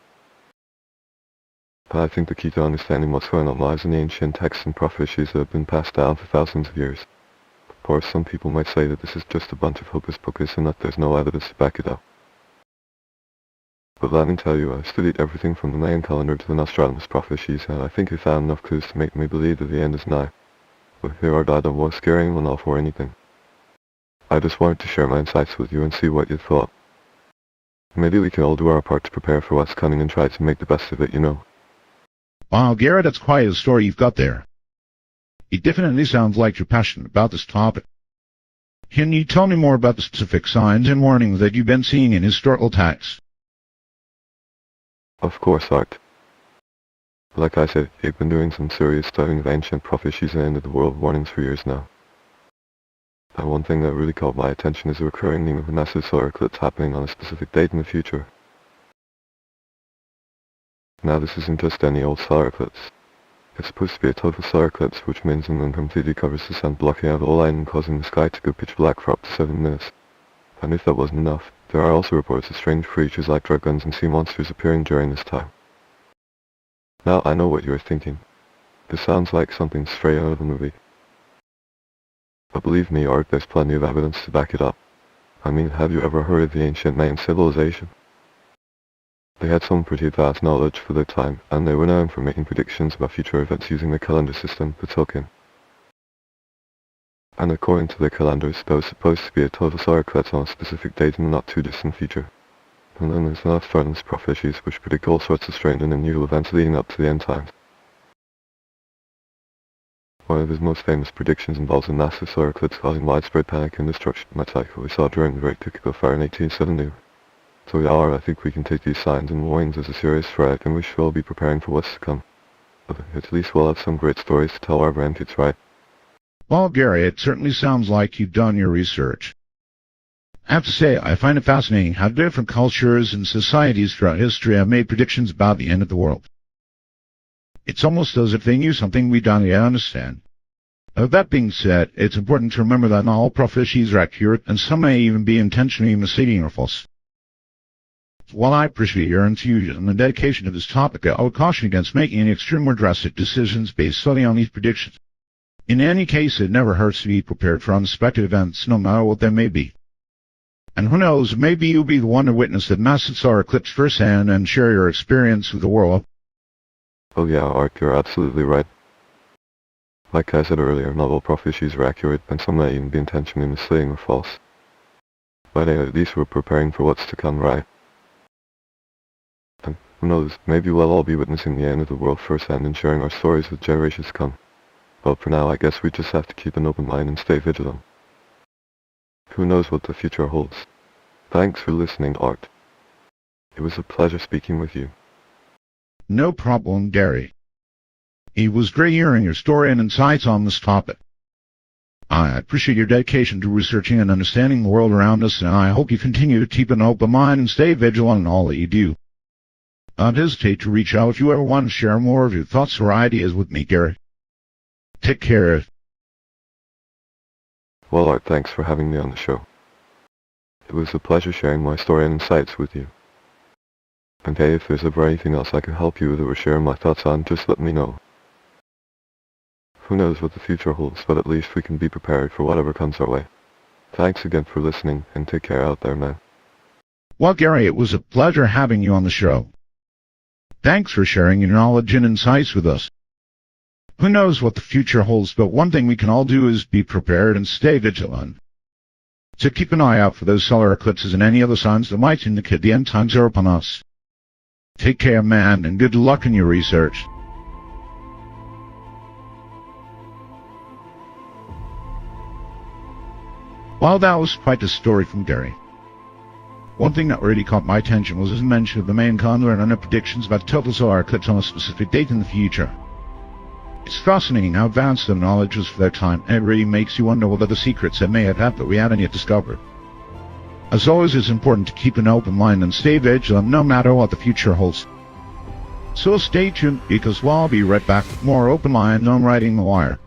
H: But I think the key to understanding what's going on lies in the ancient texts and prophecies that have been passed down for thousands of years. Of course, some people might say that this is just a bunch of hocus pocus and that there's no evidence to back it up. But let me tell you, I've studied everything from the Mayan calendar to the Nostradamus prophecies, and I think I found enough clues to make me believe that the end is nigh. But here are that I was scaring one off or anything. I just wanted to share my insights with you and see what you thought. Maybe we can all do our part to prepare for what's coming and try to make the best of it,
A: Wow, Garrett, that's quite a story you've got there. It definitely sounds like you're passionate about this topic. Can you tell me more about the specific signs and warnings that you've been seeing in historical texts?
H: Of course, Art. Like I said, I've been doing some serious studying of ancient prophecies and end of the world warnings for years now. And one thing that really caught my attention is the recurring theme of a massive solar eclipse happening on a specific date in the future. Now this isn't just any old solar eclipse. It's supposed to be a total solar eclipse, which means the moon completely covers the sun, blocking out all light and causing the sky to go pitch black for up to 7 minutes. And if that wasn't enough, there are also reports of strange creatures like dragons and sea monsters appearing during this time. Now I know what you're thinking. This sounds like something straight out of a movie. But believe me, Art, there's plenty of evidence to back it up. I mean, have you ever heard of the ancient Mayan civilization? They had some pretty advanced knowledge for their time, and they were known for making predictions about future events using the calendar system, the Tzolk'in. And according to their calendars, there was supposed to be a total solar eclipse on a specific date in the not-too-distant future. And then there's the Nostradamus prophecies, which predict all sorts of strange and unusual events leading up to the end times. One of his most famous predictions involves a massive solar eclipse causing widespread panic and destruction, much like what we saw during the Great Tycho Fire in 1870. So I think we can take these signs and warnings as a serious threat, and we should all be preparing for what's to come. But at least we'll have some great stories to tell our grandkids, right?
A: Well, Gary, it certainly sounds like you've done your research. I have to say, I find it fascinating how different cultures and societies throughout history have made predictions about the end of the world. It's almost as if they knew something we don't yet understand. That being said, it's important to remember that not all prophecies are accurate, and some may even be intentionally misleading or false. While I appreciate your enthusiasm and dedication to this topic, I would caution against making any extreme or drastic decisions based solely on these predictions. In any case, it never hurts to be prepared for unexpected events, no matter what they may be. And who knows, maybe you'll be the one to witness the massive solar eclipse firsthand and share your experience with the world.
H: Oh yeah, Art, you're absolutely right. Like I said earlier, not all prophecies are accurate, and some may even be intentionally misleading or false. But at least we're preparing for what's to come, right? And who knows, maybe we'll all be witnessing the end of the world firsthand and sharing our stories with generations to come. But for now, I guess we just have to keep an open mind and stay vigilant. Who knows what the future holds. Thanks for listening, Art. It was a pleasure speaking with you.
A: No problem, Gary. It was great hearing your story and insights on this topic. I appreciate your dedication to researching and understanding the world around us, and I hope you continue to keep an open mind and stay vigilant in all that you do. Don't hesitate to reach out if you ever want to share more of your thoughts or ideas with me, Gary. Take care.
H: Well, Art, thanks for having me on the show. It was a pleasure sharing my story and insights with you. And hey, if there's ever anything else I can help you with or share my thoughts on, just let me know. Who knows what the future holds, but at least we can be prepared for whatever comes our way. Thanks again for listening, and take care out there, man.
A: Well, Gary, it was a pleasure having you on the show. Thanks for sharing your knowledge and insights with us. Who knows what the future holds, but one thing we can all do is be prepared and stay vigilant. So keep an eye out for those solar eclipses and any other signs that might indicate the end times are upon us. Take care, man, and good luck in your research. Well, that was quite a story from Gary. One thing that really caught my attention was his mention of the main conduit and other predictions about total solar eclipse on a specific date in the future. It's fascinating how advanced the knowledge was for their time, and it really makes you wonder what other secrets they may have had that we haven't yet discovered. As always, it's important to keep an open mind and stay vigilant no matter what the future holds. So stay tuned, because I'll be right back with more Open Mind on Riding the Wire.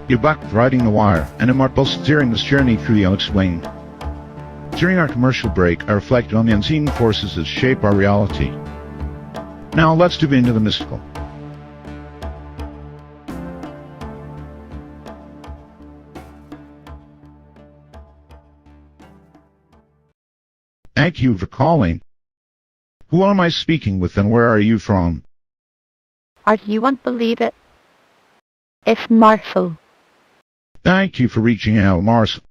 A: You're back with Riding the Wire, and I'm Art Bus steering this journey through the Unexplained. During our commercial break, I reflected on the unseen forces that shape our reality. Now let's dive into the mystical. Thank you for calling. Who am I speaking with, and where are you from?
F: Art, you won't believe it. It's Marshall.
A: Thank you for reaching out, Marshall.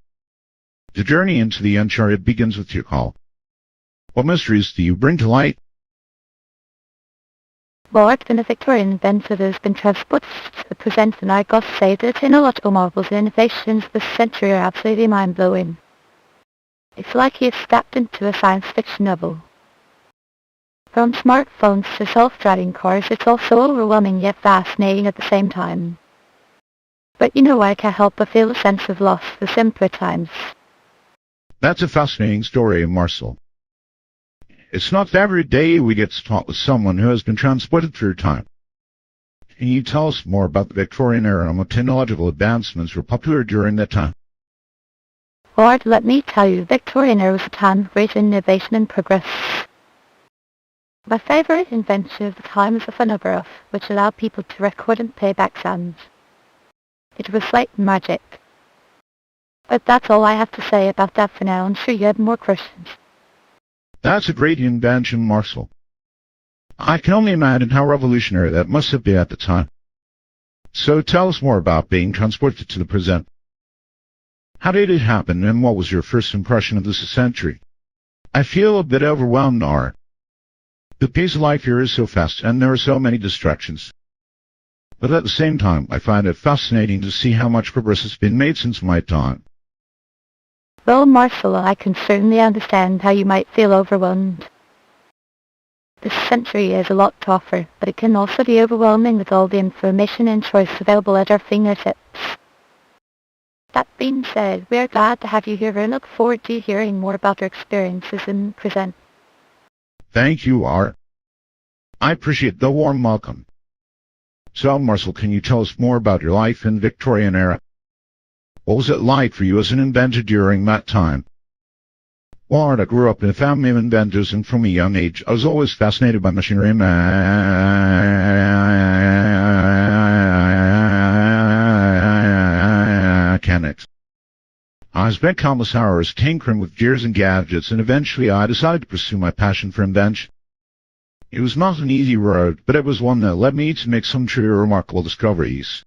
A: The journey into the uncharted begins with your call. What mysteries do you bring to light?
F: Well, Art, when a Victorian inventor has been transported to the present, and I got to say that technological marvels and innovations of this century are absolutely mind-blowing. It's like he has stepped into a science fiction novel. From smartphones to self-driving cars, it's all so overwhelming yet fascinating at the same time. But you know, I can't help but feel a sense of loss for simpler times.
A: That's a fascinating story, Marcel. It's not every day we get to talk with someone who has been transported through time. Can you tell us more about the Victorian era and what technological advancements were popular during that time?
F: Well, Art, let me tell you, the Victorian era was a time of great innovation and progress. My favourite invention of the time was the phonograph, which allowed people to record and play back sounds. It was like magic. But that's all I have to say about that for now. I'm sure you have more questions.
A: That's a great invention, Marcel. I can only imagine how revolutionary that must have been at the time. So tell us more about being transported to the present. How did it happen, and what was your first impression of this century? I feel a bit overwhelmed, Art. The pace of life here is so fast, and there are so many distractions. But at the same time, I find it fascinating to see how much progress has been made since my time.
F: Well, Marcel, I can certainly understand how you might feel overwhelmed. This century has a lot to offer, but it can also be overwhelming with all the information and choice available at our fingertips. That being said, we are glad to have you here and look forward to hearing more about your experiences in the present.
A: Thank you, Art. I appreciate the warm welcome. So, Marcel, can you tell us more about your life in the Victorian era? What was it like for you as an inventor during that time? Well, Art, I grew up in a family of inventors, and from a young age, I was always fascinated by machinery and mechanics. I spent countless hours tinkering with gears and gadgets, and eventually I decided to pursue my passion for invention. It was not an easy road, but it was one that led me to make some truly remarkable discoveries.